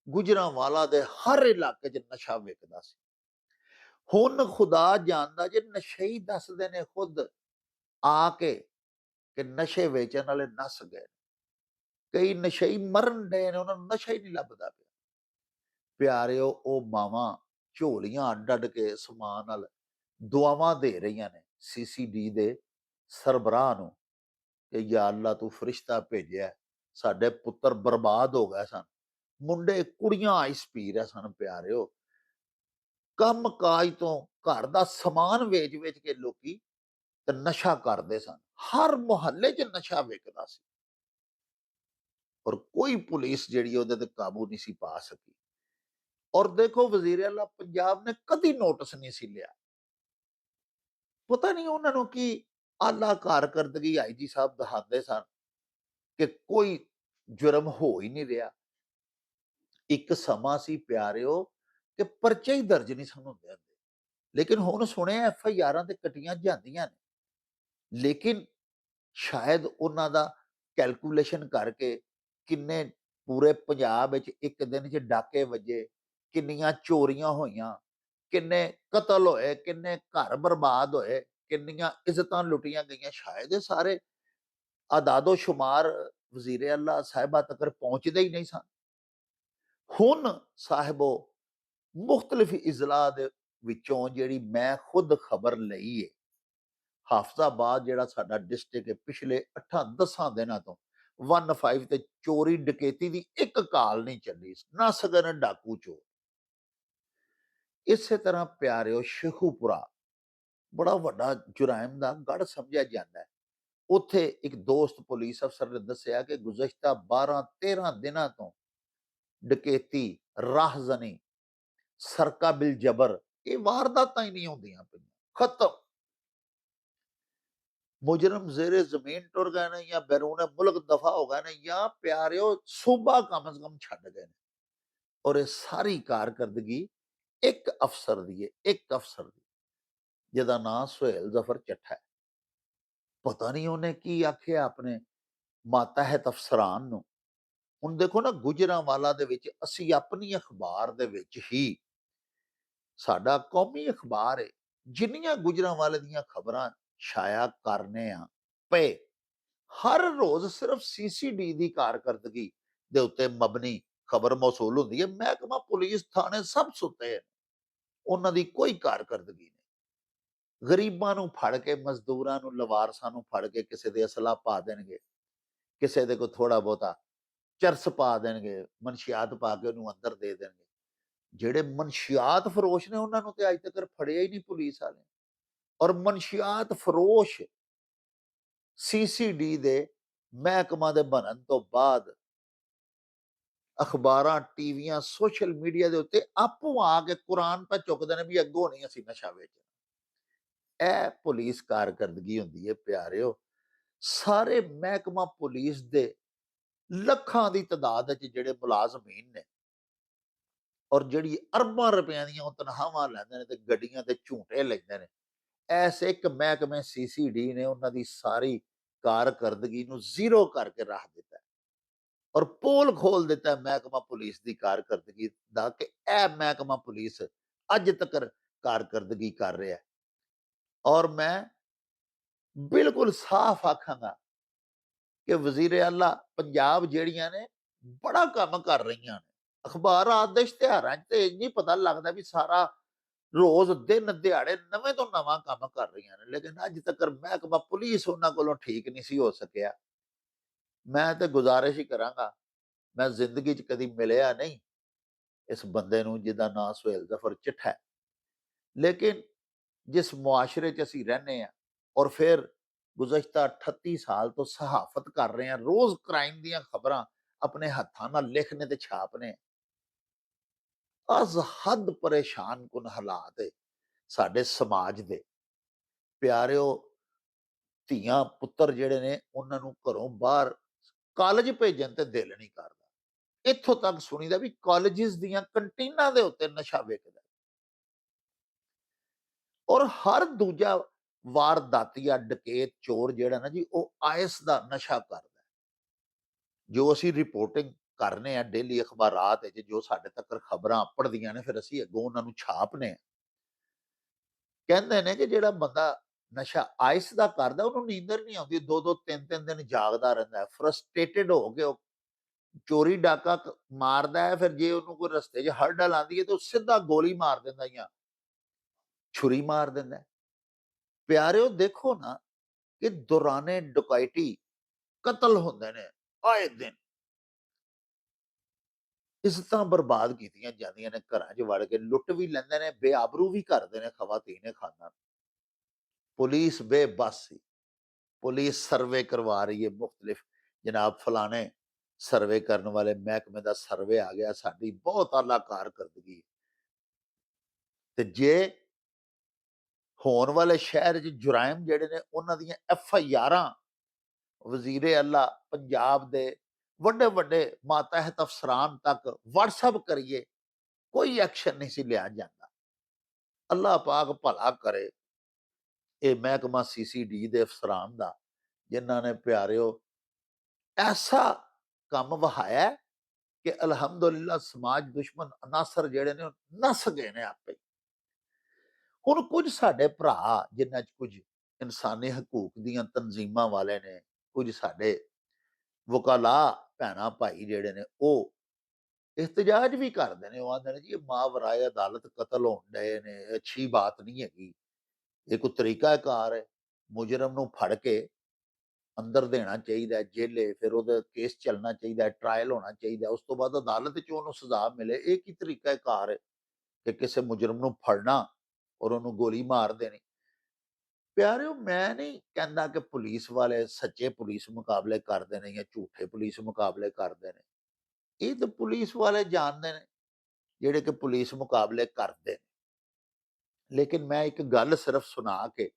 ਗੁਜਰਾਂਵਾਲਾ ਦੇ ਹਰ ਇਲਾਕੇ 'ਚ ਨਸ਼ਾ ਵਿਕਦਾ ਸੀ। ਹੁਣ ਖੁਦਾ ਜਾਣਦਾ ਜੇ ਨਸ਼ਈ ਦੱਸਦੇ ਨੇ ਖੁਦ ਆ ਕੇ ਕਿ ਨਸ਼ੇ ਵੇਚਣ ਵਾਲੇ ਨੱਸ ਗਏ। ਕਈ ਨਸ਼ਈ ਮਰਨ ਡਏ ਨੇ, ਉਹਨਾਂ ਨੂੰ ਨਸ਼ਾ ਹੀ ਨਹੀਂ ਲੱਭਦਾ ਪਿਆ। ਪਿਆਰਿਓ, ਉਹ ਮਾਵਾਂ ਝੋਲੀਆਂ ਅੱਡ-ਅੱਡ ਕੇ ਸਮਾਨ ਨਾਲ ਦੁਆਵਾਂ ਦੇ ਰਹੀਆਂ ਨੇ ਸੀਸੀਡੀ ਦੇ ਸਰਬਰਾਹ ਨੂੰ ਕਿ ਯਾ ਅੱਲਾ, ਤੂੰ ਫਰਿਸ਼ਤਾ ਭੇਜਿਆ, ਸਾਡੇ ਪੁੱਤਰ ਬਰਬਾਦ ਹੋ ਗਏ ਸਨ। ਮੁੰਡੇ ਕੁੜੀਆਂ ਆਈਸ ਪੀ ਰਹੇ ਸਨ। ਪਿਆਰਿਓ, ਕੰਮ ਕਾਜ ਤੋਂ ਘਰ ਦਾ ਸਮਾਨ ਵੇਚ-ਵੇਚ ਕੇ ਲੋਕੀ ਤੇ ਨਸ਼ਾ ਕਰਦੇ ਸਨ। ਹਰ ਮੁਹੱਲੇ 'ਚ ਨਸ਼ਾ ਵਿਕਦਾ ਸੀ ਔਰ ਕੋਈ ਪੁਲਿਸ ਜਿਹੜੀ ਉਹਦੇ ਤੇ ਕਾਬੂ ਨਹੀਂ ਸੀ ਪਾ ਸਕੀ। ਔਰ ਦੇਖੋ, ਵਜ਼ੀਰ ਆਲਾ ਪੰਜਾਬ ਨੇ ਕਦੀ ਨੋਟਿਸ ਨਹੀਂ ਸੀ ਲਿਆ। ਪਤਾ ਨਹੀਂ ਉਹਨਾਂ ਨੂੰ ਕੀ ਆਲਾ ਕਾਰਕਰਦਗੀ ਆਈਜੀ ਸਾਹਿਬ ਦਿਖਾਉਂਦੇ ਸਨ ਕਿ ਕੋਈ ਜੁਰਮ ਹੋ ਹੀ ਨਹੀਂ ਰਿਹਾ। ਇੱਕ ਸਮਾਂ ਸੀ ਪਿਆਰਿਓ ਕਿ ਪਰਚੇ ਹੀ ਦਰਜ ਨਹੀਂ ਸਨ ਹੁੰਦੇ, ਲੇਕਿਨ ਹੁਣ ਸੁਣਿਆ ਐਫਆਈਆਰਾਂ ਤੇ ਕੱਟੀਆਂ ਜਾਂਦੀਆਂ ਨੇ। ਲੇਕਿਨ ਸ਼ਾਇਦ ਉਹਨਾਂ ਦਾ ਕੈਲਕੂਲੇਸ਼ਨ ਕਰਕੇ ਕਿੰਨੇ ਪੂਰੇ ਪੰਜਾਬ ਵਿੱਚ ਇੱਕ ਦਿਨ 'ਚ ਡਾਕੇ ਵੱਜੇ, ਕਿੰਨੀਆਂ ਚੋਰੀਆਂ ਹੋਈਆਂ, ਕਿੰਨੇ ਕਤਲ ਹੋਏ, ਕਿੰਨੇ ਘਰ ਬਰਬਾਦ ਹੋਏ, ਕਿੰਨੀਆਂ ਇੱਜ਼ਤਾਂ ਲੁੱਟੀਆਂ ਗਈਆਂ, ਸ਼ਾਇਦ ਇਹ ਸਾਰੇ ਆਦਾਦੋ ਸ਼ੁਮਾਰ ਵਜ਼ੀਰੇ ਆਲਾ ਸਾਹਿਬਾ ਤੱਕ ਪਹੁੰਚਦੇ ਹੀ ਨਹੀਂ ਸਨ। ਹੁਣ ਸਾਹਿਬੋ, ਮੁਖਤਲਿਫ ਇਜ਼ਲਾ ਦੇ ਵਿੱਚੋਂ ਜਿਹੜੀ ਮੈਂ ਖੁਦ ਖਬਰ ਲਈ ਹੈ, ਹਾਫਜ਼ਾਬਾਦ ਜਿਹੜਾ ਸਾਡਾ ਡਿਸਟ੍ਰਿਕਟ ਹੈ, ਪਿਛਲੇ 8-10 ਦਿਨਾਂ ਤੋਂ 15 ਤੇ ਚੋਰੀ ਡਕੈਤੀ ਦੀ ਇੱਕ ਕਾਲ ਨਹੀਂ ਚੱਲੀ, ਨਾ ਸਗਨ ਡਾਕੂ ਚੋਰ। ਇਸੇ ਤਰ੍ਹਾਂ ਪਿਆਰਿਓ, ਸ਼ੇਖੂਪੁਰਾ ਬੜਾ ਵੱਡਾ ਜੁਰਾਇਮ ਦਾ ਗੜ ਸਮਝਿਆ ਜਾਂਦਾ ਹੈ। ਉੱਥੇ ਇੱਕ ਦੋਸਤ ਪੁਲਿਸ ਅਫਸਰ ਨੇ ਦੱਸਿਆ ਕਿ ਗੁਜ਼ਸ਼ਤਾ 12-13 ਦਿਨਾਂ ਤੋਂ ਡਕੈਤੀ, ਰਾਹਜ਼ਨੀ, ਸਰਕਾ ਬਿਲ ਜਬਰ, ਇਹ ਵਾਰਦਾਤਾਂ ਹੀ ਨਹੀਂ ਹੁੰਦੀਆਂ ਪਈਆਂ, ਖਤਮ। मुजरम ज़ेरे ज़मीन टुर गए ने या बैरून मुल्क दफ़ा हो गए ने या प्यारिओ सूबा कम से कम छड्ड गए ने। और ये सारी कारकरदगी एक अफसर दी है, एक अफसर दी, जिहदा नां सुहेल ज़फ़र ਚੱਠਾ है। पता नहीं ਉਹਨੇ ਕੀ ਆਖਿਆ ਆਪਣੇ ਮਾਤਹਿਤ ਅਫਸਰਾਨ ਨੂੰ। ਹੁਣ ਦੇਖੋ ਨਾ ਗੁਜਰਾਂਵਾਲਾ ਦੇ ਵਿੱਚ ਅਸੀਂ ਆਪਣੀ ਅਖਬਾਰ ਦੇ ਵਿੱਚ ਹੀ ਸਾਡਾ ਕੌਮੀ ਅਖਬਾਰ ਹੈ, ਜਿੰਨੀਆਂ ਗੁਜਰਾਂਵਾਲੇ ਦੀਆਂ ਖਬਰਾਂ ਛਾਇਆ ਕਰਨੇ ਆ ਪਏ, ਹਰ ਰੋਜ਼ ਸਿਰਫ ਸੀਸੀਡੀ ਦੀ ਕਾਰਕਰਦਗੀ ਦੇ ਉੱਤੇ ਮਬਨੀ ਖਬਰ ਮੌਸੂਲ ਹੁੰਦੀ ਹੈ। ਮਹਿਕਮਾ ਪੁਲਿਸ ਥਾਣੇ ਸਭ ਸੁੱਤੇ ਹਨ, ਉਹਨਾਂ ਦੀ ਕੋਈ ਕਾਰਕਰਦਗੀ ਨਹੀਂ। ਗਰੀਬਾਂ ਨੂੰ ਫੜ ਕੇ, ਮਜ਼ਦੂਰਾਂ ਨੂੰ, ਲਵਾਰਸਾਂ ਨੂੰ ਫੜ ਕੇ ਕਿਸੇ ਦੇ ਅਸਲਾ ਪਾ ਦੇਣਗੇ, ਕਿਸੇ ਦੇ ਕੋਈ ਥੋੜਾ ਬਹੁਤਾ ਚਰਸ ਪਾ ਦੇਣਗੇ, ਮਨਸ਼ਿਆਤ ਪਾ ਕੇ ਉਹਨੂੰ ਅੰਦਰ ਦੇ ਦੇਣਗੇ। ਜਿਹੜੇ ਮਨਸ਼ਿਆਤ ਫਰੋਸ਼ ਨੇ ਉਹਨਾਂ ਨੂੰ ਤੇ ਅੱਜ ਤੱਕ ਫੜਿਆ ਹੀ ਨਹੀਂ ਪੁਲਿਸ ਵਾਲੇ। ਔਰ ਮਨਸ਼ਿਆਤ ਫਰੋਸ਼ ਸੀਸੀਡੀ ਦੇ ਮਹਿਕਮਾ ਦੇ ਬਣਨ ਤੋਂ ਬਾਅਦ ਅਖਬਾਰਾਂ, ਟੀਵੀਆਂ, ਸੋਸ਼ਲ ਮੀਡੀਆ ਦੇ ਉੱਤੇ ਆਪੋ ਆ ਕੇ ਕੁਰਾਨ ਪਾ ਚੁੱਕਦੇ ਨੇ ਵੀ ਅੱਗੋਂ ਨਹੀਂ ਅਸੀਂ ਨਸ਼ਾ ਵੇਚਣਾ। ਇਹ ਪੁਲਿਸ ਕਾਰਕਰਦਗੀ ਹੁੰਦੀ ਹੈ ਪਿਆਰਿਓ। ਸਾਰੇ ਮਹਿਕਮਾ ਪੁਲਿਸ ਦੇ ਲੱਖਾਂ ਦੀ ਤਾਦਾਦ ਵਿੱਚ ਜਿਹੜੇ ਮੁਲਾਜ਼ਮੀਨ ਨੇ ਔਰ ਜਿਹੜੀ ਅਰਬਾਂ ਰੁਪਈਆਂ ਦੀਆਂ ਉਹ ਤਨਖਾਹਾਂ ਲੈਂਦੇ ਨੇ ਤੇ ਗੱਡੀਆਂ ਤੇ ਝੂਟੇ ਲੈਂਦੇ ਨੇ, ਐਸੇ ਇੱਕ ਮਹਿਕਮੇ ਸੀਸੀਡੀ ਨੇ ਉਹਨਾਂ ਦੀ ਸਾਰੀ ਕਾਰਕਰਦਗੀ ਨੂੰ ਜ਼ੀਰੋ ਕਰਕੇ ਰੱਖ ਦਿੱਤਾ ਹੈ। ਔਰ ਪੋਲ ਖੋਲ ਦਿੱਤਾ ਹੈ ਮਹਿਕਮਾ ਪੁਲਿਸ ਦੀ ਕਾਰਕਰਦਗੀ ਦਾ ਕਿ ਇਹ ਮਹਿਕਮਾ ਪੁਲਿਸ ਅੱਜ ਤੱਕ ਕਾਰਕਰਦਗੀ ਕਰ ਰਿਹਾ ਹੈ। ਔਰ ਮੈਂ ਬਿਲਕੁਲ ਸਾਫ਼ ਆਖਾਂਗਾ ਕਿ ਵਜ਼ੀਰ ਆਲਾ ਪੰਜਾਬ ਜਿਹੜੀਆਂ ਨੇ ਬੜਾ ਕੰਮ ਕਰ ਰਹੀਆਂ ਨੇ। ਅਖਬਾਰਾਂ ਦੇ ਇਸ਼ਤਿਹਾਰਾਂ 'ਚ ਤੇ ਇੰਝ ਹੀ ਪਤਾ ਲੱਗਦਾ ਵੀ ਸਾਰਾ ਰੋਜ਼ ਦਿਨ ਦਿਹਾੜੇ ਨਵੇਂ ਤੋਂ ਨਵਾਂ ਕੰਮ ਕਰ ਰਹੀਆਂ ਨੇ, ਲੇਕਿਨ ਅੱਜ ਤੱਕ ਮਹਿਕਮਾ ਪੁਲਿਸ ਉਹਨਾਂ ਕੋਲੋਂ ਠੀਕ ਨਹੀਂ ਸੀ ਹੋ ਸਕਿਆ। ਮੈਂ ਤੇ ਗੁਜ਼ਾਰਿਸ਼ ਹੀ ਕਰਾਂਗਾ, ਮੈਂ ਜ਼ਿੰਦਗੀ 'ਚ ਕਦੀ ਮਿਲਿਆ ਨਹੀਂ ਇਸ ਬੰਦੇ ਨੂੰ ਜਿਹਦਾ ਨਾਂ ਸੁਹੇਲ ਜ਼ਫਰ ਚੱਠਾ ਹੈ, ਲੇਕਿਨ ਜਿਸ ਮੁਆਸ਼ਰੇ 'ਚ ਅਸੀਂ ਰਹਿੰਦੇ ਹਾਂ ਔਰ ਫਿਰ ਗੁਜ਼ਸ਼ਤਾ 38 ਸਾਲ ਤੋਂ ਸਹਾਫਤ ਕਰ ਰਹੇ ਹਾਂ, ਰੋਜ਼ ਕ੍ਰਾਈਮ ਦੀਆਂ ਖਬਰਾਂ ਆਪਣੇ ਹੱਥਾਂ ਨਾਲ ਲਿਖਣੇ ਤੇ ਛਾਪਣੇ, ਅਜ਼ ਹੱਦ ਪਰੇਸ਼ਾਨ ਕੁਨ ਹਾਲਾਤ ਹੈ ਸਾਡੇ ਸਮਾਜ ਦੇ। ਪਿਆਰਿਓ, ਧੀਆਂ ਪੁੱਤਰ ਜਿਹੜੇ ਨੇ ਉਹਨਾਂ ਨੂੰ ਘਰੋਂ ਬਾਹਰ ਕਾਲਜ ਭੇਜਣ ਤੇ ਦਿਲ ਨਹੀਂ ਕਰਦਾ। ਇੱਥੋਂ ਤੱਕ ਸੁਣੀਦਾ ਵੀ ਕਾਲਜਿਸ ਦੀਆਂ ਕੰਟੀਨਾਂ ਦੇ ਉੱਤੇ ਨਸ਼ਾ ਵਿਕਦਾ ਔਰ ਹਰ ਦੂਜਾ ਵਾਰਦਾਤੀਆ, ਡਕੈਤ, ਚੋਰ ਜਿਹੜਾ ਨਾ ਜੀ ਉਹ ਆਇਸ ਦਾ ਨਸ਼ਾ ਕਰਦਾ। ਜੋ ਅਸੀਂ ਰਿਪੋਰਟਿੰਗ ਕਰਨੇ ਆ ਡੇਲੀ ਅਖਬਾਰਾਤ ਵਿੱਚ, ਜੋ ਸਾਡੇ ਤੱਕ ਖਬਰਾਂ ਪੜ੍ਹਦੀਆਂ ਨੇ, ਫਿਰ ਅਸੀਂ ਅੱਗੋਂ ਉਹਨਾਂ ਨੂੰ ਛਾਪਨੇ ਆ। ਕਹਿੰਦੇ ਨੇ ਕਿ ਜਿਹੜਾ ਬੰਦਾ ਨਸ਼ਾ ਆਇਸ ਦਾ ਕਰਦਾ ਉਹਨੂੰ ਨੀਂਦਰ ਨਹੀਂ ਆਉਂਦੀ, 2-2 3-3 ਦਿਨ ਜਾਗਦਾ ਰਹਿੰਦਾ, ਫਰਸਟ੍ਰੇਟਡ ਹੋ ਕੇ ਉਹ ਚੋਰੀ ਡਾਕਾ ਮਾਰਦਾ ਹੈ। ਫਿਰ ਜੇ ਉਹਨੂੰ ਕੋਈ ਰਸਤੇ 'ਚ ਹਰਡਲ ਆਉਂਦੀ ਹੈ ਤੇ ਉਹ ਸਿੱਧਾ ਗੋਲੀ ਮਾਰ ਦਿੰਦਾ ਜਾਂ ਛੁਰੀ ਮਾਰ ਦਿੰਦਾ। ਪਿਆਰਿਓ ਦੇਖੋ ਨਾ ਕਿ ਦੌਰਾਨੇ ਡਕੈਤੀ ਕਤਲ ਹੁੰਦੇ ਨੇ ਆਏ ਦਿਨ, ਇੱਜ਼ਤਾਂ ਬਰਬਾਦ ਕੀਤੀਆਂ ਜਾਂਦੀਆਂ ਨੇ, ਘਰਾਂ 'ਚ ਵੜ ਕੇ ਲੁੱਟ ਵੀ ਲੈਂਦੇ ਨੇ, ਬੇਆਬਰੂ ਵੀ ਕਰਦੇ ਨੇ ਖਵਾਤੀਨ ਖਾਨਾ। ਪੁਲਿਸ ਬੇਬਸ ਸੀ। ਪੁਲਿਸ ਸਰਵੇ ਕਰਵਾ ਰਹੀ ਹੈ ਮੁਖਤਲਿਫ, ਜਨਾਬ ਫਲਾਣੇ ਸਰਵੇ ਕਰਨ ਵਾਲੇ ਮਹਿਕਮੇ ਦਾ ਸਰਵੇ ਆ ਗਿਆ, ਸਾਡੀ ਬਹੁਤ ਆਲਾ ਕਾਰਕਰਦਗੀ। ਤੇ ਜੇ ਹੋਣ ਵਾਲੇ ਸ਼ਹਿਰ 'ਚ ਜੁਰਾਇਮ ਜਿਹੜੇ ਨੇ ਉਹਨਾਂ ਦੀਆਂ FIRਾਂ ਵਜ਼ੀਰ ਆਲਾ ਪੰਜਾਬ ਦੇ ਵੱਡੇ ਵੱਡੇ ਮਾਤਹਿਤ ਅਫਸਰਾਨ ਤੱਕ WhatsApp ਕਰੀਏ, ਕੋਈ ਐਕਸ਼ਨ ਨਹੀਂ ਸੀ ਲਿਆ ਜਾਂਦਾ। ਅੱਲਾਹ ਪਾਕ ਭਲਾ ਕਰੇ ਇਹ ਮਹਿਕਮਾ CCD ਦੇ ਅਫਸਰਾਨ ਦਾ, ਜਿਨ੍ਹਾਂ ਨੇ ਪਿਆਰਿਓ ਐਸਾ ਕੰਮ ਵਹਾਇਆ ਕਿ ਅਲਹਮਦੁਲਿਲਾ ਸਮਾਜ ਦੁਸ਼ਮਣ ਅਨਾਸਰ ਜਿਹੜੇ ਨੇ ਉਹ ਨਸ ਗਏ ਨੇ ਆਪੇ। ਹੁਣ ਕੁਝ ਸਾਡੇ ਭਰਾ ਜਿਨ੍ਹਾਂ 'ਚ ਕੁਝ ਇਨਸਾਨੀ ਹਕੂਕ ਦੀਆਂ ਤਨਜ਼ੀਮਾਂ ਵਾਲੇ ਨੇ, ਕੁਝ ਸਾਡੇ ਵਕਾਲਾ ਭੈਣਾਂ ਭਾਈ ਜਿਹੜੇ ਨੇ ਉਹ ਇhtਜਾਜ ਵੀ ਕਰਦੇ ਨੇ। ਉਹ ਆਂਦੇ ਨੇ ਜੀ ਇਹ ਮਾਵਰਾਏ ਅਦਾਲਤ ਕਤਲ ਹੋਣ ਡਏ ਨੇ, ਅੱਛੀ ਬਾਤ ਨਹੀਂ ਹੈਗੀ, ਇਹ ਕੋਈ ਤਰੀਕਾਕਾਰ ਹੈ। ਮੁਜਰਮ ਨੂੰ ਫੜ ਕੇ ਅੰਦਰ ਦੇਣਾ ਚਾਹੀਦਾ ਜੇਲੇ, ਫਿਰ ਉਹਦਾ ਕੇਸ ਚੱਲਣਾ ਚਾਹੀਦਾ, ਟਰਾਇਲ ਹੋਣਾ ਚਾਹੀਦਾ, ਉਸ ਤੋਂ ਬਾਅਦ ਅਦਾਲਤ 'ਚ ਉਹਨੂੰ ਸਜ਼ਾ ਮਿਲੇ। ਇਹ ਕੀ ਤਰੀਕਾਕਾਰ ਹੈ ਕਿ ਕਿਸੇ ਮੁਜਰਮ ਨੂੰ ਫੜਨਾ ਔਰ ਉਹਨੂੰ ਗੋਲੀ ਮਾਰ ਦੇਣੀ। ਪਿਆਰਿਓ, ਮੈਂ ਨਹੀਂ ਕਹਿੰਦਾ ਕਿ ਪੁਲਿਸ ਵਾਲੇ ਸੱਚੇ ਪੁਲਿਸ ਮੁਕਾਬਲੇ ਕਰਦੇ ਨੇ ਜਾਂ ਝੂਠੇ ਪੁਲਿਸ ਮੁਕਾਬਲੇ ਕਰਦੇ ਨੇ। ਇਹ ਤਾਂ ਪੁਲਿਸ ਵਾਲੇ ਜਾਣਦੇ ਨੇ ਜਿਹੜੇ ਕਿ ਪੁਲਿਸ ਮੁਕਾਬਲੇ ਕਰਦੇ ਨੇ। ਲੇਕਿਨ ਮੈਂ ਇੱਕ ਗੱਲ ਸਿਰਫ ਸੁਣਾ ਕੇ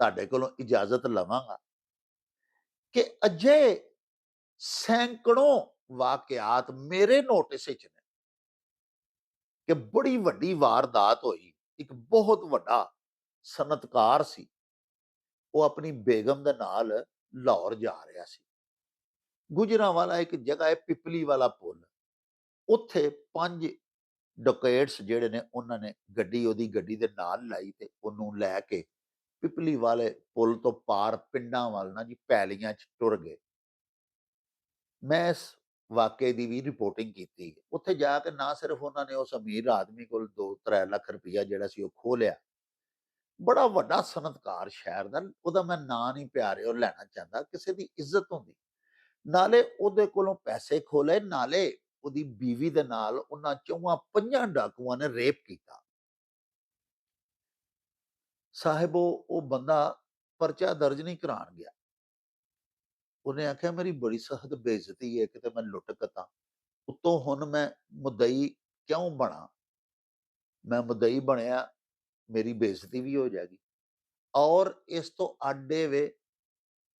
ਤੁਹਾਡੇ ਕੋਲੋਂ ਇਜਾਜ਼ਤ ਲਵਾਂਗਾ ਕਿ ਅਜਿਹੇ ਸੈਂਕੜੋਂ ਵਾਕਿਆਤ ਮੇਰੇ ਨੋਟਿਸ ਵਿੱਚ ਨੇ ਕਿ ਬੜੀ ਵੱਡੀ ਵਾਰਦਾਤ ਹੋਈ। ਇੱਕ ਬਹੁਤ ਵੱਡਾ ਸਨਅਤਕਾਰ ਸੀ, ਉਹ ਆਪਣੀ ਬੇਗਮ ਦੇ ਨਾਲ ਲਾਹੌਰ ਜਾ ਰਿਹਾ ਸੀ। ਗੁਜਰਾਂਵਾਲਾ ਇੱਕ ਜਗ੍ਹਾ ਹੈ, ਪਿਪਲੀ ਵਾਲਾ ਪੁਲ, ਉੱਥੇ 5 ਡਕੈਟਸ ਜਿਹੜੇ ਨੇ ਉਹਨਾਂ ਨੇ ਗੱਡੀ ਉਹਦੀ ਗੱਡੀ ਦੇ ਨਾਲ ਲਾਈ ਤੇ ਉਹਨੂੰ ਲੈ ਕੇ ਪਿਪਲੀ ਵਾਲੇ ਪੁਲ ਤੋਂ ਪਾਰ ਪਿੰਡਾਂ ਵੱਲ ਨਾ ਜੀ ਪੈਲੀਆਂ 'ਚ ਟੁਰ ਗਏ। ਮੈਂ ਇਸ ਵਾਕਏ ਦੀ ਵੀ ਰਿਪੋਰਟਿੰਗ ਕੀਤੀ। ਉੱਥੇ ਜਾ ਕੇ ਨਾ ਸਿਰਫ ਉਹਨਾਂ ਨੇ ਉਸ ਅਮੀਰ ਆਦਮੀ ਕੋਲ 2-3 ਲੱਖ ਰੁਪਈਆ ਜਿਹੜਾ ਸੀ ਉਹ ਖੋਹ ਲਿਆ। ਬੜਾ ਵੱਡਾ ਸਨਅਤਕਾਰ ਸ਼ਹਿਰ ਦਾ, ਉਹਦਾ ਮੈਂ ਨਾਂ ਨਹੀਂ ਪਿਆਰੇ ਉਹ ਲੈਣਾ ਚਾਹੁੰਦਾ, ਕਿਸੇ ਦੀ ਇੱਜ਼ਤ ਹੁੰਦੀ। ਨਾਲੇ ਉਹਦੇ ਕੋਲੋਂ ਪੈਸੇ ਖੋਹ ਲਏ, ਨਾਲੇ ਉਹਦੀ ਬੀਵੀ ਦੇ ਨਾਲ ਉਹਨਾਂ 4-5 ਡਾਕੂਆਂ ਨੇ ਰੇਪ ਕੀਤਾ। ਸਾਹਿਬ ਉਹ ਬੰਦਾ ਪਰਚਾ ਦਰਜ ਨਹੀਂ ਕਰਾਉਣ ਗਿਆ। ਉਹਨੇ ਆਖਿਆ ਮੇਰੀ ਬੜੀ ਸਖਤ ਬੇਇੱਜ਼ਤੀ ਹੈ, ਕਿਤੇ ਮੈਂ ਲੁੱਟ ਕਤਾਂ, ਉੱਤੋਂ ਹੁਣ ਮੈਂ ਮੁਦਈ ਕਿਉਂ ਬਣਾ? ਮੈਂ ਮੁਦਈ ਬਣਿਆ, ਮੇਰੀ ਬੇਇੱਜ਼ਤੀ ਵੀ ਹੋ ਜਾਏਗੀ। ਔਰ ਇਸ ਤੋਂ ਆਡੇ ਵੇ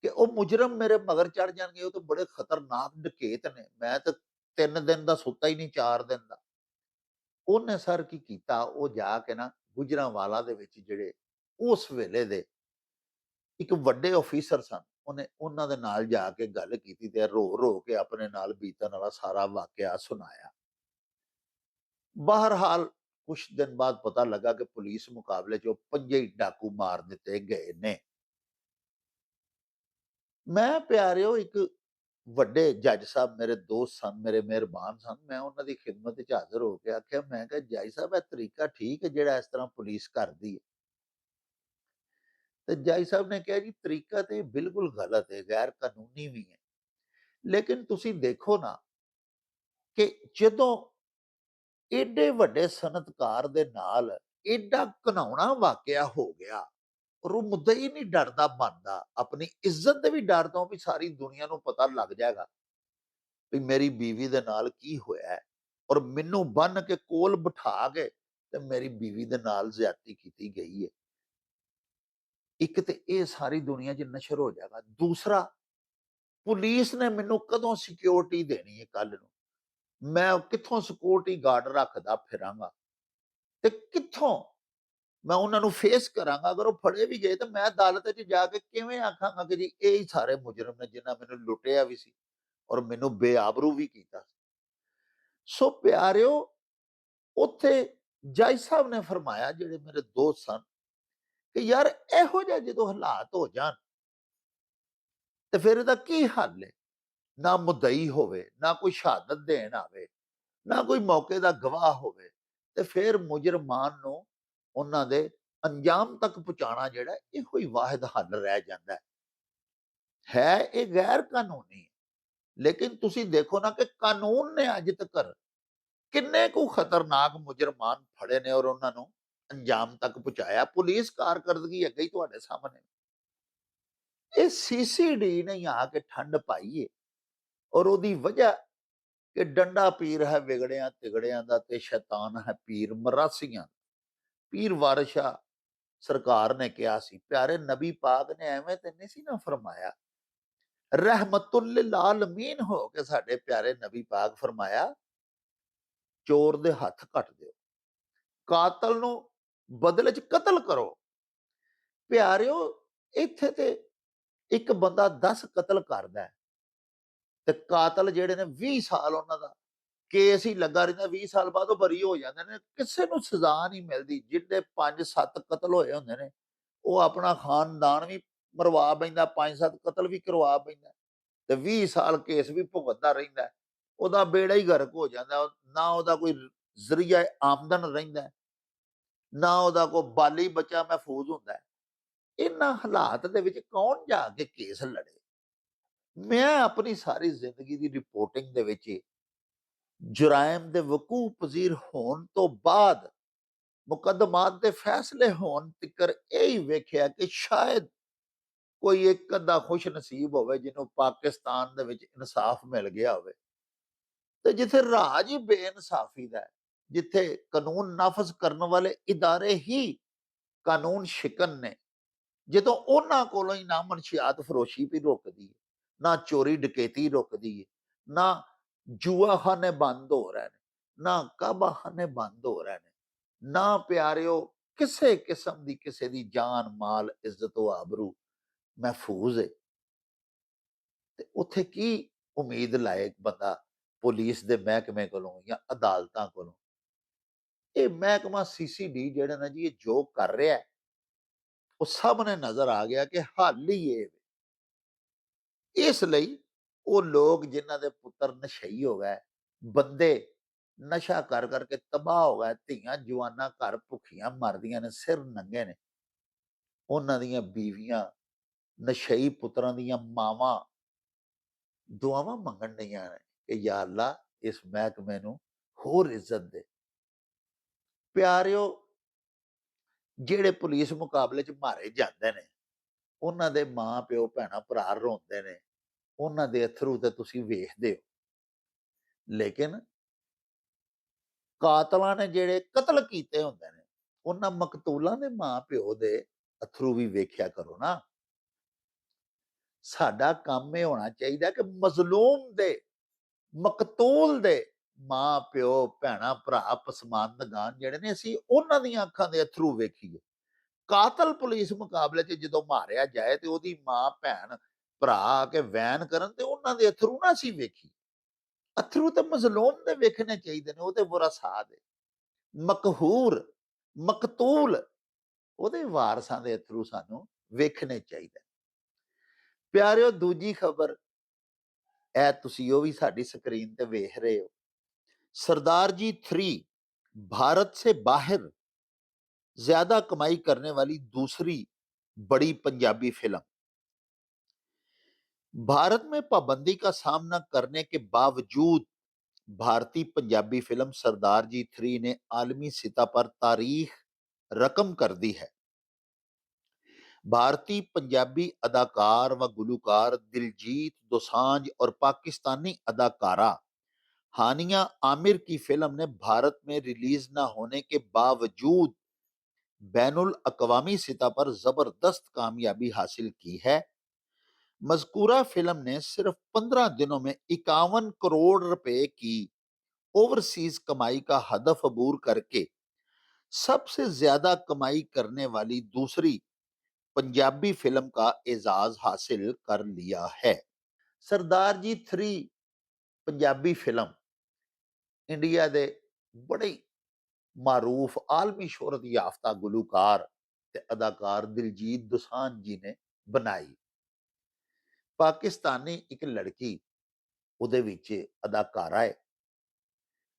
ਕਿ ਉਹ ਮੁਜਰਮ ਮੇਰੇ ਮਗਰ ਚੜ ਜਾਣਗੇ, ਉਹ ਤਾਂ ਬੜੇ ਖਤਰਨਾਕ ਡਕੈਤ ਨੇ। ਮੈਂ ਤਾਂ 3 ਦਿਨ ਦਾ ਸੁੱਤਾ ਹੀ ਨਹੀਂ, 4 ਦਿਨ ਦਾ। ਉਹਨੇ ਸਰ ਕੀ ਕੀਤਾ, ਉਹ ਜਾ ਕੇ ਨਾ ਗੁਜਰਾਂਵਾਲਾ ਦੇ ਵਿੱਚ ਜਿਹੜੇ ਉਸ ਵੇਲੇ ਦੇ ਇੱਕ ਵੱਡੇ ਆਫੀਸਰ ਸਨ, ਉਹਨੇ ਉਹਨਾਂ ਦੇ ਨਾਲ ਜਾ ਕੇ ਗੱਲ ਕੀਤੀ ਤੇ ਰੋ ਰੋ ਕੇ ਆਪਣੇ ਨਾਲ ਬੀਤਣ ਵਾਲਾ ਸਾਰਾ ਵਾਕਿਆ ਸੁਣਾਇਆ। ਬਹਰਹਾਲ ਕੁਛ ਦਿਨ ਬਾਅਦ ਪਤਾ ਲੱਗਾ ਕਿ ਪੁਲਿਸ ਮੁਕਾਬਲੇ 'ਚ ਉਹ 5 ਹੀ ਡਾਕੂ ਮਾਰ ਦਿੱਤੇ ਗਏ ਨੇ। ਮੈਂ ਪਿਆਰਿਓ ਇੱਕ ਵੱਡੇ ਜੱਜ ਸਾਹਿਬ ਮੇਰੇ ਦੋਸਤ ਸਨ, ਮੇਰੇ ਮਿਹਰਬਾਨ ਸਨ। ਮੈਂ ਉਹਨਾਂ ਦੀ ਖਿਦਮਤ 'ਚ ਹਾਜ਼ਰ ਹੋ ਕੇ ਆਖਿਆ, ਮੈਂ ਕਿਹਾ ਜੱਜ ਸਾਹਿਬ ਇਹ ਤਰੀਕਾ ਠੀਕ ਹੈ ਜਿਹੜਾ ਇਸ ਤਰ੍ਹਾਂ ਪੁਲਿਸ ਕਰਦੀ ਹੈ? ਤੇ ਜੱਜ ਸਾਹਿਬ ਨੇ ਕਿਹਾ ਜੀ ਤਰੀਕਾ ਤੇ ਬਿਲਕੁਲ ਗਲਤ ਹੈ, ਗੈਰ ਕਾਨੂੰਨੀ ਵੀ ਹੈ। ਲੇਕਿਨ ਤੁਸੀਂ ਦੇਖੋ ਨਾ ਕਿ ਜਦੋਂ ਏਡੇ ਵੱਡੇ ਸਨਅਤਕਾਰ ਦੇ ਨਾਲ ਏਡਾ ਘਿਨਾਉਣਾ ਵਾਕਿਆ ਹੋ ਗਿਆ ਔਰ ਉਹ ਮੁੱਦਾ ਹੀ ਨਹੀਂ ਡਰਦਾ ਬਣਦਾ, ਆਪਣੀ ਇੱਜ਼ਤ ਦੇ ਵੀ ਡਰ ਤੋਂ ਵੀ ਸਾਰੀ ਦੁਨੀਆ ਨੂੰ ਪਤਾ ਲੱਗ ਜਾਏਗਾ ਵੀ ਮੇਰੀ ਬੀਵੀ ਦੇ ਨਾਲ ਕੀ ਹੋਇਆ ਹੈ, ਔਰ ਮੈਨੂੰ ਬੰਨ ਕੇ ਕੋਲ ਬਿਠਾ ਕੇ ਤੇ ਮੇਰੀ ਬੀਵੀ ਦੇ ਨਾਲ ਜ਼ਿਆਦਤੀ ਕੀਤੀ ਗਈ ਹੈ। ਇੱਕ ਤੇ ਇਹ ਸਾਰੀ ਦੁਨੀਆ 'ਚ ਨਸ਼ਰ ਹੋ ਜਾਏਗਾ। ਦੂਸਰਾ, ਪੁਲਿਸ ਨੇ ਮੈਨੂੰ ਕਦੋਂ ਸਿਕਿਉਰਿਟੀ ਦੇਣੀ ਹੈ? ਕੱਲ ਨੂੰ ਮੈਂ ਕਿੱਥੋਂ ਸਿਕਿਉਰਿਟੀ ਗਾਰਡ ਰੱਖਦਾ ਫਿਰਾਂਗਾ ਤੇ ਕਿੱਥੋਂ ਮੈਂ ਉਹਨਾਂ ਨੂੰ ਫੇਸ ਕਰਾਂਗਾ? ਅਗਰ ਉਹ ਫੜੇ ਵੀ ਗਏ ਤਾਂ ਮੈਂ ਅਦਾਲਤ 'ਚ ਜਾ ਕੇ ਕਿਵੇਂ ਆਖਾਂਗਾ ਕਿ ਜੀ ਇਹ ਹੀ ਸਾਰੇ ਮੁਜਰਮ ਨੇ ਜਿਨ੍ਹਾਂ ਮੈਨੂੰ ਲੁੱਟਿਆ ਵੀ ਸੀ ਔਰ ਮੈਨੂੰ ਬੇਆਬਰੂ ਵੀ ਕੀਤਾ। ਸੋ ਪਿਆਰਿਓ, ਉੱਥੇ ਜੱਜ ਸਾਹਿਬ ਨੇ ਫਰਮਾਇਆ, ਜਿਹੜੇ ਮੇਰੇ ਦੋਸਤ ਸਨ, ਕਿ ਯਾਰ ਇਹੋ ਜਿਹਾ ਜਦੋਂ ਹਾਲਾਤ ਹੋ ਜਾਣ ਤੇ ਫਿਰ ਇਹਦਾ ਕੀ ਹੱਲ ਹੈ? ਨਾ ਮੁਦਈ ਹੋਵੇ, ਨਾ ਕੋਈ ਸ਼ਹਾਦਤ ਦੇਣ ਆਵੇ, ਨਾ ਕੋਈ ਮੌਕੇ ਦਾ ਗਵਾਹ ਹੋਵੇ, ਤੇ ਫਿਰ ਮੁਜਰਮਾਨ ਨੂੰ ਉਹਨਾਂ ਦੇ ਅੰਜਾਮ ਤੱਕ ਪਹੁੰਚਾਉਣਾ ਜਿਹੜਾ ਇਹੋ ਹੀ ਵਾਹਿਦ ਹੱਲ ਰਹਿ ਜਾਂਦਾ ਹੈ। ਇਹ ਗੈਰ ਕਾਨੂੰਨੀ, ਲੇਕਿਨ ਤੁਸੀਂ ਦੇਖੋ ਨਾ ਕਿ ਕਾਨੂੰਨ ਨੇ ਅੱਜ ਤੱਕ ਕਿੰਨੇ ਕੁ ਖਤਰਨਾਕ ਮੁਜਰਮਾਨ ਫੜੇ ਨੇ ਔਰ ਉਹਨਾਂ ਨੂੰ ਅੰਜਾਮ ਤੱਕ ਪਹੁੰਚਾਇਆ। ਪੁਲਿਸ ਕਾਰਕਰਦਗੀ ਅੱਗੇ ਹੀ ਤੁਹਾਡੇ ਸਾਹਮਣੇ। ਇਹ ਸੀਸੀਡੀ ਨੇ ਆ ਕੇ ਠੰਡ ਪਾਈ ਹੈ ਔਰ ਉਹਦੀ ਵਜ੍ਹਾ ਕਿ ਡੰਡਾ ਪੀਰ ਹੈ ਵਿਗੜਿਆਂ ਤਿਗੜਿਆਂ ਦਾ ਤੇ ਸ਼ੈਤਾਨ ਹੈ ਪੀਰ ਮਰਾਸੀਆਂ। ਪੀਰ ਵਾਰਿਸ ਸ਼ਾਹ ਸਰਕਾਰ ਨੇ ਕਿਹਾ ਸੀ, ਪਿਆਰੇ ਨਬੀ ਪਾਕ ਨੇ ਐਵੇਂ ਤੇ ਨਹੀਂ ਸੀ ਨਾ ਫਰਮਾਇਆ। ਰਹਿਮਤੁਲ ਲਿਲ ਆਲਮੀਨ ਹੋ ਕੇ ਸਾਡੇ ਪਿਆਰੇ ਨਬੀ ਪਾਕ ਫਰਮਾਇਆ, ਚੋਰ ਦੇ ਹੱਥ ਕੱਟ ਦਿਓ, ਕਾਤਲ ਨੂੰ ਬਦਲੇ 'ਚ ਕਤਲ ਕਰੋ। ਪਿਆਰਿਓ, ਇੱਥੇ ਤੇ ਇੱਕ ਬੰਦਾ 10 ਕਤਲ ਕਰਦਾ ਤੇ ਕਾਤਲ ਜਿਹੜੇ ਨੇ 20 ਸਾਲ ਉਹਨਾਂ ਦਾ ਕੇਸ ਹੀ ਲੱਗਾ ਰਹਿੰਦਾ, 20 ਸਾਲ ਬਾਅਦ ਉਹ ਬਰੀ ਹੋ ਜਾਂਦੇ ਨੇ, ਕਿਸੇ ਨੂੰ ਸਜ਼ਾ ਨਹੀਂ ਮਿਲਦੀ। ਜਿਹਦੇ 5-7 ਕਤਲ ਹੋਏ ਹੁੰਦੇ ਨੇ ਉਹ ਆਪਣਾ ਖਾਨਦਾਨ ਵੀ ਮਰਵਾ ਬੈਂਦਾ, 5-7 ਕਤਲ ਵੀ ਕਰਵਾ ਬੈਂਦਾ ਤੇ 20 ਸਾਲ ਕੇਸ ਵੀ ਭੁਗਤਦਾ ਰਹਿੰਦਾ। ਉਹਦਾ ਬੇੜਾ ਹੀ ਗਰਕ ਹੋ ਜਾਂਦਾ, ਨਾ ਉਹਦਾ ਕੋਈ ਜ਼ਰੀਆ ਆਮਦਨ ਰਹਿੰਦਾ, ਨਾ ਉਹਦਾ ਕੋਈ ਬਾਲੀ ਬੱਚਾ ਮਹਿਫੂਜ਼ ਹੁੰਦਾ। ਇਹਨਾਂ ਹਾਲਾਤ ਦੇ ਵਿੱਚ ਕੌਣ ਜਾ ਕੇ ਕੇਸ ਲੜੇ? ਮੈਂ ਆਪਣੀ ਸਾਰੀ ਜ਼ਿੰਦਗੀ ਦੀ ਰਿਪੋਰਟਿੰਗ ਦੇ ਵਿੱਚ ਜੁਰਾਇਮ ਦੇ ਵਕੂਅ ਪਜ਼ੀਰ ਹੋਣ ਤੋਂ ਬਾਅਦ ਮੁਕੱਦਮਾਤ ਦੇ ਫੈਸਲੇ ਹੋਣ ਤੱਕ ਇਹ ਹੀ ਵੇਖਿਆ ਕਿ ਸ਼ਾਇਦ ਕੋਈ ਇੱਕ ਅੱਧਾ ਖੁਸ਼ ਨਸੀਬ ਹੋਵੇ ਜਿਹਨੂੰ ਪਾਕਿਸਤਾਨ ਦੇ ਵਿੱਚ ਇਨਸਾਫ ਮਿਲ ਗਿਆ ਹੋਵੇ। ਤੇ ਜਿੱਥੇ ਰਾਜ ਹੀ ਬੇਇਨਸਾਫੀ ਦਾ ਹੈ, ਜਿੱਥੇ ਕਾਨੂੰਨ ਨਾਫਜ਼ ਕਰਨ ਵਾਲੇ ਇਦਾਰੇ ਹੀ ਕਾਨੂੰਨ ਸ਼ਿਕਨ ਨੇ, ਜਦੋਂ ਉਹਨਾਂ ਕੋਲੋਂ ਹੀ ਨਾ ਮਨਸ਼ਿਆਤ ਫਰੋਸ਼ੀ ਵੀ ਰੁਕਦੀ ਹੈ, ਨਾ ਚੋਰੀ ਡਕੈਤੀ ਰੁਕਦੀ ਹੈ, ਨਾ ਜੂਆਖਾਨੇ ਬੰਦ ਹੋ ਰਹੇ ਨੇ, ਨਾ ਕਾਬਾਖਾਨੇ ਬੰਦ ਹੋ ਰਹੇ ਨੇ, ਨਾ ਪਿਆਰਿਓ ਕਿਸੇ ਕਿਸਮ ਦੀ ਕਿਸੇ ਦੀ ਜਾਨ ਮਾਲ ਇੱਜ਼ਤ ਆਬਰੂ ਮਹਿਫੂਜ਼ ਹੈ, ਤੇ ਉੱਥੇ ਕੀ ਉਮੀਦ ਲਾਏ ਬੰਦਾ ਪੁਲਿਸ ਦੇ ਮਹਿਕਮੇ ਕੋਲੋਂ ਜਾਂ ਅਦਾਲਤਾਂ ਕੋਲੋਂ? ਇਹ ਮਹਿਕਮਾ ਸੀਸੀਡੀ ਜਿਹੜਾ ਨਾ ਜੀ, ਇਹ ਜੋ ਕਰ ਰਿਹਾ ਹੈ, ਉਹ ਸਾਹਮਣੇ ਨਜ਼ਰ ਆ ਗਿਆ ਕਿ ਹੱਲ ਹੀ ਇਹ ਵੇ। ਇਸ ਲਈ ਉਹ ਲੋਕ ਜਿਨ੍ਹਾਂ ਦੇ ਪੁੱਤਰ ਨਸ਼ਈ ਹੋ ਗਏ, ਬੰਦੇ ਨਸ਼ਾ ਕਰ ਕਰਕੇ ਤਬਾਹ ਹੋ ਗਏ, ਧੀਆਂ ਜਵਾਨਾਂ ਘਰ ਭੁੱਖੀਆਂ ਮਰਦੀਆਂ ਨੇ, ਸਿਰ ਨੰਗੇ ਨੇ, ਉਹਨਾਂ ਦੀਆਂ ਬੀਵੀਆਂ, ਨਸ਼ਈ ਪੁੱਤਰਾਂ ਦੀਆਂ ਮਾਵਾਂ ਦੁਆਵਾਂ ਮੰਗਣ ਡਈਆਂ ਨੇ ਕਿ ਯਾ ਅੱਲਾ ਇਸ ਮਹਿਕਮੇ ਨੂੰ ਹੋਰ ਇੱਜ਼ਤ ਦੇ। ਪਿਆਰਿਓ, ਜਿਹੜੇ ਪੁਲਿਸ ਮੁਕਾਬਲੇ 'ਚ ਮਾਰੇ ਜਾਂਦੇ ਨੇ, ਉਹਨਾਂ ਦੇ ਮਾਂ ਪਿਓ ਭੈਣਾਂ ਭਰਾ ਰੋਂਦੇ ਨੇ, ਉਹਨਾਂ ਦੇ ਅਥਰੂ ਤੇ ਤੁਸੀਂ ਵੇਖਦੇ ਹੋ, ਲੇਕਿਨ ਕਾਤਲਾਂ ਨੇ ਜਿਹੜੇ ਕਤਲ ਕੀਤੇ ਹੁੰਦੇ ਨੇ, ਉਹਨਾਂ ਮਕਤੂਲਾਂ ਦੇ ਮਾਂ ਪਿਓ ਦੇ ਅਥਰੂ ਵੀ ਵੇਖਿਆ ਕਰੋ ਨਾ। ਸਾਡਾ ਕੰਮ ਇਹ ਹੋਣਾ ਚਾਹੀਦਾ ਕਿ ਮਜ਼ਲੂਮ ਦੇ, ਮਕਤੂਲ ਦੇ ਮਾਂ ਪਿਓ ਭੈਣਾਂ ਭਰਾ ਪਸਮਾਨਦਗਾਨ ਜਿਹੜੇ ਨੇ, ਅਸੀਂ ਉਹਨਾਂ ਦੀਆਂ ਅੱਖਾਂ ਦੇ ਅਥਰੂ ਵੇਖੀਏ। ਕਾਤਲ ਪੁਲਿਸ ਮੁਕਾਬਲੇ 'ਚ ਜਦੋਂ ਮਾਰਿਆ ਜਾਏ ਤੇ ਉਹਦੀ ਮਾਂ ਭੈਣ ਭਰਾ ਆ ਕੇ ਵੈਨ ਕਰਨ ਤੇ ਉਹਨਾਂ ਦੇ ਅਥਰੂ ਨਾ ਅਸੀਂ ਵੇਖੀਏ। ਅਥਰੂ ਤੇ ਮਜ਼ਲੂਮ ਦੇ ਵੇਖਣੇ ਚਾਹੀਦੇ ਨੇ, ਉਹਦੇ ਵਰਸਾ ਦੇ, ਮਕਹੂਰ ਮਕਤੂਲ ਉਹਦੇ ਵਾਰਸਾਂ ਦੇ ਅਥਰੂ ਸਾਨੂੰ ਵੇਖਣੇ ਚਾਹੀਦੇ। ਪਿਆਰਿਓ, ਦੂਜੀ ਖਬਰ ਇਹ ਤੁਸੀਂ ਉਹ ਵੀ ਸਾਡੀ ਸਕਰੀਨ ਤੇ ਵੇਖ ਰਹੇ ਹੋ। सरदार जी 3 भारत से बाहर ज्यादा कमाई करने वाली दूसरी बड़ी पंजाबी फिल्म। भारत में पाबंदी का सामना करने के बावजूद भारतीय पंजाबी फिल्म सरदार जी 3 ने आलमी सतह पर तारीख रकम कर दी है। भारतीय पंजाबी अदाकार व गुलूकार दिलजीत दोसांझ और पाकिस्तानी अदाकारा हानिया आमिर की फिल्म ने भारत में रिलीज न होने के बावजूद बैनुल अक़वामी सतह पर जबरदस्त कामयाबी हासिल की है। मज़कूरा फिल्म ने सिर्फ 15 दिनों में 51 करोड़ रुपए की ओवरसीज कमाई का हदफ अबूर करके सबसे ज्यादा कमाई करने वाली दूसरी पंजाबी फिल्म का एजाज हासिल कर लिया है। सरदार जी 3 पंजाबी फिल्म इंडिया दे बड़े मारूफ आलमी शोहरत याफ्ता गुलूकार ते अदाकार दिलजीत दोसांझ जी ने बनाई। पाकिस्तानी एक लड़की ਉਹਦੇ ਵਿੱਚ ਅਦਾਕਾਰਾ ਹੈ,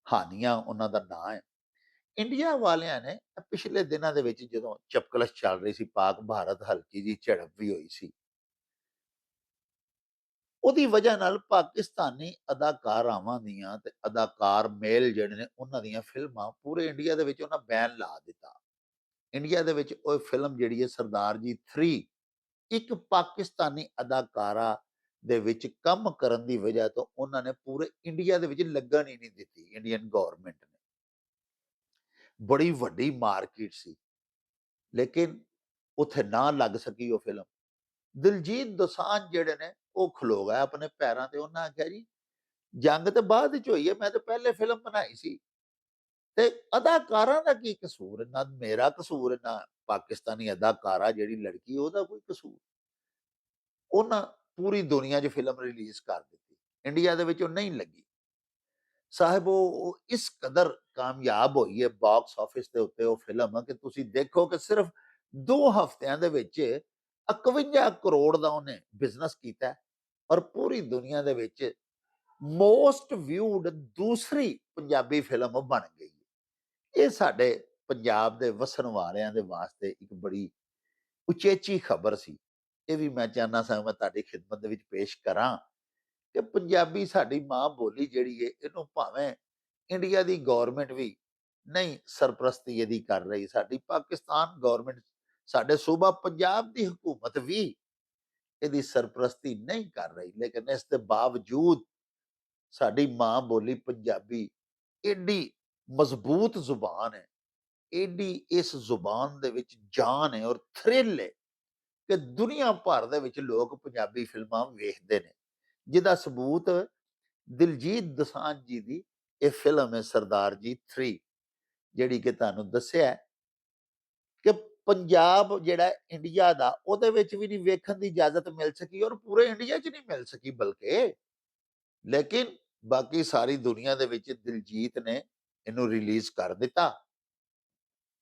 ਹਾਨੀਆ ਉਹਨਾਂ ਦਾ ਨਾਂ ਹੈ। ਇੰਡੀਆ ਵਾਲਿਆਂ ਨੇ ਪਿਛਲੇ ਦਿਨਾਂ ਦੇ ਵਿੱਚ ਜਦੋਂ ਚਪਕਲਸ਼ ਚੱਲ ਰਹੀ ਸੀ, ਪਾਕ ਭਾਰਤ ਹਲਕੀ ਜੀ ਝੜਪ ਵੀ ਹੋਈ ਸੀ, ਉਹਦੀ ਵਜ੍ਹਾ ਨਾਲ ਪਾਕਿਸਤਾਨੀ ਅਦਾਕਾਰਾਵਾਂ ਦੀਆਂ ਤੇ ਅਦਾਕਾਰ ਮੇਲ ਜਿਹੜੇ ਨੇ ਉਹਨਾਂ ਦੀਆਂ ਫਿਲਮਾਂ ਪੂਰੇ ਇੰਡੀਆ ਦੇ ਵਿੱਚ ਉਹਨਾਂ ਬੈਨ ਲਾ ਦਿੱਤਾ। ਇੰਡੀਆ ਦੇ ਵਿੱਚ ਉਹ ਫਿਲਮ ਜਿਹੜੀ ਹੈ ਸਰਦਾਰ ਜੀ 3 ਇੱਕ ਪਾਕਿਸਤਾਨੀ ਅਦਾਕਾਰਾ ਦੇ ਵਿੱਚ ਕੰਮ ਕਰਨ ਦੀ ਵਜ੍ਹਾ ਤੋਂ ਉਹਨਾਂ ਨੇ ਪੂਰੇ ਇੰਡੀਆ ਦੇ ਵਿੱਚ ਲੱਗਣ ਹੀ ਨਹੀਂ ਦਿੱਤੀ। ਇੰਡੀਅਨ ਗਵਰਨਮੈਂਟ ਨੇ, ਬੜੀ ਵੱਡੀ ਮਾਰਕੀਟ ਸੀ, ਲੇਕਿਨ ਉੱਥੇ ਨਾ ਲੱਗ ਸਕੀ ਉਹ ਫਿਲਮ। ਦਿਲਜੀਤ ਦੋਸਾਂਝ ਜਿਹੜੇ ਨੇ ਉਹ ਖਲੋ ਗਏ ਆਪਣੇ ਪੈਰਾਂ ਤੇ। ਉਹਨਾਂ ਆਖਿਆ ਜੀ ਜੰਗ ਤੇ ਬਾਅਦ ਵਿੱਚ ਹੋਈ ਹੈ, ਮੈਂ ਤਾਂ ਪਹਿਲੇ ਫਿਲਮ ਬਣਾਈ ਸੀ, ਤੇ ਅਦਾਕਾਰਾਂ ਦਾ ਕੀ ਕਸੂਰ? ਨਾ ਮੇਰਾ ਕਸੂਰ, ਨਾ ਪਾਕਿਸਤਾਨੀ ਅਦਾਕਾਰਾ ਜਿਹੜੀ ਲੜਕੀ ਉਹਦਾ ਕੋਈ ਕਸੂਰ। ਉਹਨਾਂ ਪੂਰੀ ਦੁਨੀਆ 'ਚ ਫਿਲਮ ਰਿਲੀਜ਼ ਕਰ ਦਿੱਤੀ, ਇੰਡੀਆ ਦੇ ਵਿੱਚ ਉਹ ਨਹੀਂ ਲੱਗੀ। ਸਾਹਿਬ ਉਹ ਇਸ ਕਦਰ ਕਾਮਯਾਬ ਹੋਈ ਹੈ ਬਾਕਸ ਆਫਿਸ ਦੇ ਉੱਤੇ ਉਹ ਫਿਲਮ ਕਿ ਤੁਸੀਂ ਦੇਖੋ ਕਿ ਸਿਰਫ 2 ਹਫ਼ਤਿਆਂ ਦੇ ਵਿੱਚ 51 ਕਰੋੜ ਦਾ ਉਹਨੇ ਬਿਜ਼ਨਸ ਕੀਤਾ ਔਰ ਪੂਰੀ ਦੁਨੀਆ ਦੇ ਵਿੱਚ ਮੋਸਟ ਵਿਊਡ ਦੂਸਰੀ ਪੰਜਾਬੀ ਫਿਲਮ ਬਣ ਗਈ। ਇਹ ਸਾਡੇ ਪੰਜਾਬ ਦੇ ਵਸਣ ਵਾਲਿਆਂ ਦੇ ਵਾਸਤੇ ਇੱਕ ਬੜੀ ਉਚੇਚੀ ਖਬਰ ਸੀ। ਇਹ ਵੀ ਮੈਂ ਚਾਹੁੰਦਾ ਸਾਂ ਮੈਂ ਤੁਹਾਡੀ ਖਿਦਮਤ ਦੇ ਵਿੱਚ ਪੇਸ਼ ਕਰਾਂ ਕਿ ਪੰਜਾਬੀ ਸਾਡੀ ਮਾਂ ਬੋਲੀ ਜਿਹੜੀ ਹੈ, ਇਹਨੂੰ ਭਾਵੇਂ ਇੰਡੀਆ ਦੀ ਗੌਰਮੈਂਟ ਵੀ ਨਹੀਂ ਸਰਪ੍ਰਸਤੀ ਇਹਦੀ ਕਰ ਰਹੀ, ਸਾਡੀ ਪਾਕਿਸਤਾਨ ਗੌਰਮੈਂਟ, ਸਾਡੇ ਸੂਬਾ ਪੰਜਾਬ ਦੀ ਹਕੂਮਤ ਵੀ ਇਹਦੀ ਸਰਪ੍ਰਸਤੀ ਨਹੀਂ ਕਰ ਰਹੀ, ਲੇਕਿਨ ਇਸ ਦੇ ਬਾਵਜੂਦ ਸਾਡੀ ਮਾਂ ਬੋਲੀ ਪੰਜਾਬੀ ਏਡੀ ਮਜ਼ਬੂਤ ਜ਼ੁਬਾਨ ਹੈ, ਏਡੀ ਇਸ ਜ਼ੁਬਾਨ ਦੇ ਵਿੱਚ ਜਾਨ ਹੈ ਔਰ ਥ੍ਰਿਲ ਹੈ ਕਿ ਦੁਨੀਆ ਭਰ ਦੇ ਵਿੱਚ ਲੋਕ ਪੰਜਾਬੀ ਫਿਲਮਾਂ ਵੇਖਦੇ ਨੇ, ਜਿਹਦਾ ਸਬੂਤ ਦਿਲਜੀਤ ਦੋਸਾਂਝ ਜੀ ਦੀ ਇਹ ਫਿਲਮ ਹੈ ਸਰਦਾਰ ਜੀ 3, ਜਿਹੜੀ ਕਿ ਤੁਹਾਨੂੰ ਦੱਸਿਆ ਹੈ ਕਿ ਪੰਜਾਬ ਜਿਹੜਾ ਇੰਡੀਆ ਦਾ, ਉਹਦੇ ਵਿੱਚ ਵੀ ਨਹੀਂ ਵੇਖਣ ਦੀ ਇਜਾਜ਼ਤ ਮਿਲ ਸਕੀ, ਔਰ ਪੂਰੇ ਇੰਡੀਆ 'ਚ ਨਹੀਂ ਮਿਲ ਸਕੀ ਬਲਕਿ, ਲੇਕਿਨ ਬਾਕੀ ਸਾਰੀ ਦੁਨੀਆ ਦੇ ਵਿੱਚ ਦਿਲਜੀਤ ਨੇ ਇਹਨੂੰ ਰਿਲੀਜ਼ ਕਰ ਦਿੱਤਾ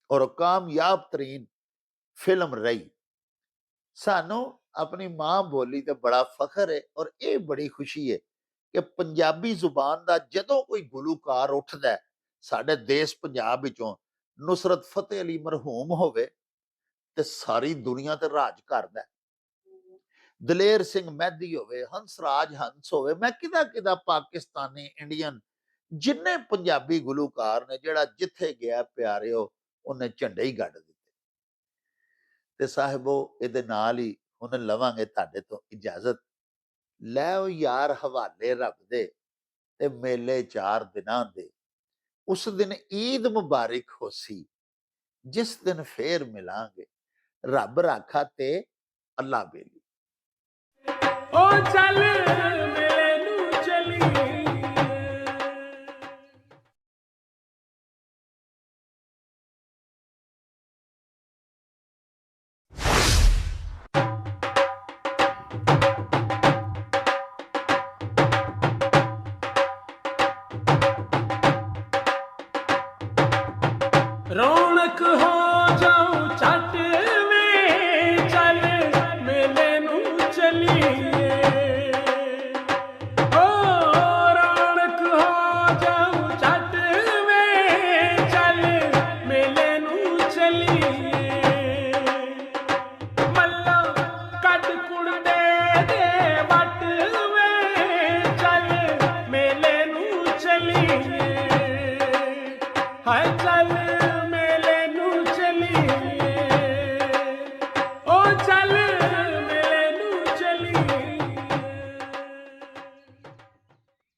ਔਰ ਕਾਮਯਾਬ ਤਰੀਨ ਫਿਲਮ ਰਹੀ। ਸਾਨੂੰ ਆਪਣੀ ਮਾਂ ਬੋਲੀ ਤੇ ਬੜਾ ਫਖਰ ਹੈ ਔਰ ਇਹ ਬੜੀ ਖੁਸ਼ੀ ਹੈ ਕਿ ਪੰਜਾਬੀ ਜ਼ੁਬਾਨ ਦਾ ਜਦੋਂ ਕੋਈ ਗੁਲੂਕਾਰ ਉੱਠਦਾ ਹੈ, ਸਾਡੇ ਦੇਸ਼ ਪੰਜਾਬ ਵਿੱਚੋਂ, ਨੁਸਰਤ ਫਤਿਹ ਅਲੀ ਮਰਹੂਮ ਹੋਵੇ ਤੇ ਸਾਰੀ ਦੁਨੀਆ ਤੇ ਰਾਜ ਕਰਦਾ, ਦਲੇਰ ਸਿੰਘ ਮਹਿਦੀ ਹੋਵੇ, ਹੰਸਰਾਜ ਹੰਸ ਹੋਵੇ, ਮੈਂ ਕਿਦਾ ਪਾਕਿਸਤਾਨੀ, ਇੰਡੀਅਨ, ਜਿੰਨੇ ਪੰਜਾਬੀ ਗੁਲੂਕਾਰ ਨੇ, ਜਿਹੜਾ ਜਿੱਥੇ ਗਿਆ ਪਿਆਰਿਓ ਉਹਨੇ ਝੰਡੇ ਹੀ ਗੱਡ ਦਿੱਤੇ। ਤੇ ਸਾਹਿਬੋ, ਇਹਦੇ ਨਾਲ ਹੀ ਹੁਣ ਲਵਾਂਗੇ ਤੁਹਾਡੇ ਤੋਂ ਇਜਾਜ਼ਤ। ਲੈ ਉਹ ਯਾਰ ਹਵਾਲੇ ਰੱਬ ਦੇ ਤੇ ਮੇਲੇ 4 ਦਿਨਾਂ ਦੇ, ਉਸ ਦਿਨ ਈਦ ਮੁਬਾਰਕ ਹੋਸੀ, ਜਿਸ ਦਿਨ ਫੇਰ ਮਿਲਾਂਗੇ, ਰੱਬ ਰਾਖਾ ਤੇ ਅੱਲਾ ਬੇਲੀ। ਓ ਚੱਲ ਮੇਲੇ ਨੂੰ ਚਲੀਏ। ਰੌਣਕ ਹੋ ਜਾਊ ਛੱਟ ਵੇ, ਚੱਲ ਮੇਲੇ ਨੂੰ ਚਲੀਏ। ਓ ਰੌਣਕ ਹੋ ਜਾਊ ਛੱਟ ਵੇ, ਚੱਲ ਮੇਲੇ ਨੂੰ ਚਲੀਏ। ਮੱਲਾ ਕੱਢ ਕੁੜਦੇ ਦੇ ਵੱਟ ਵੇ, ਚੱਲ ਮੇਲੇ ਨੂੰ ਚਲੀਏ। ਹਾਏ ਚੱਲ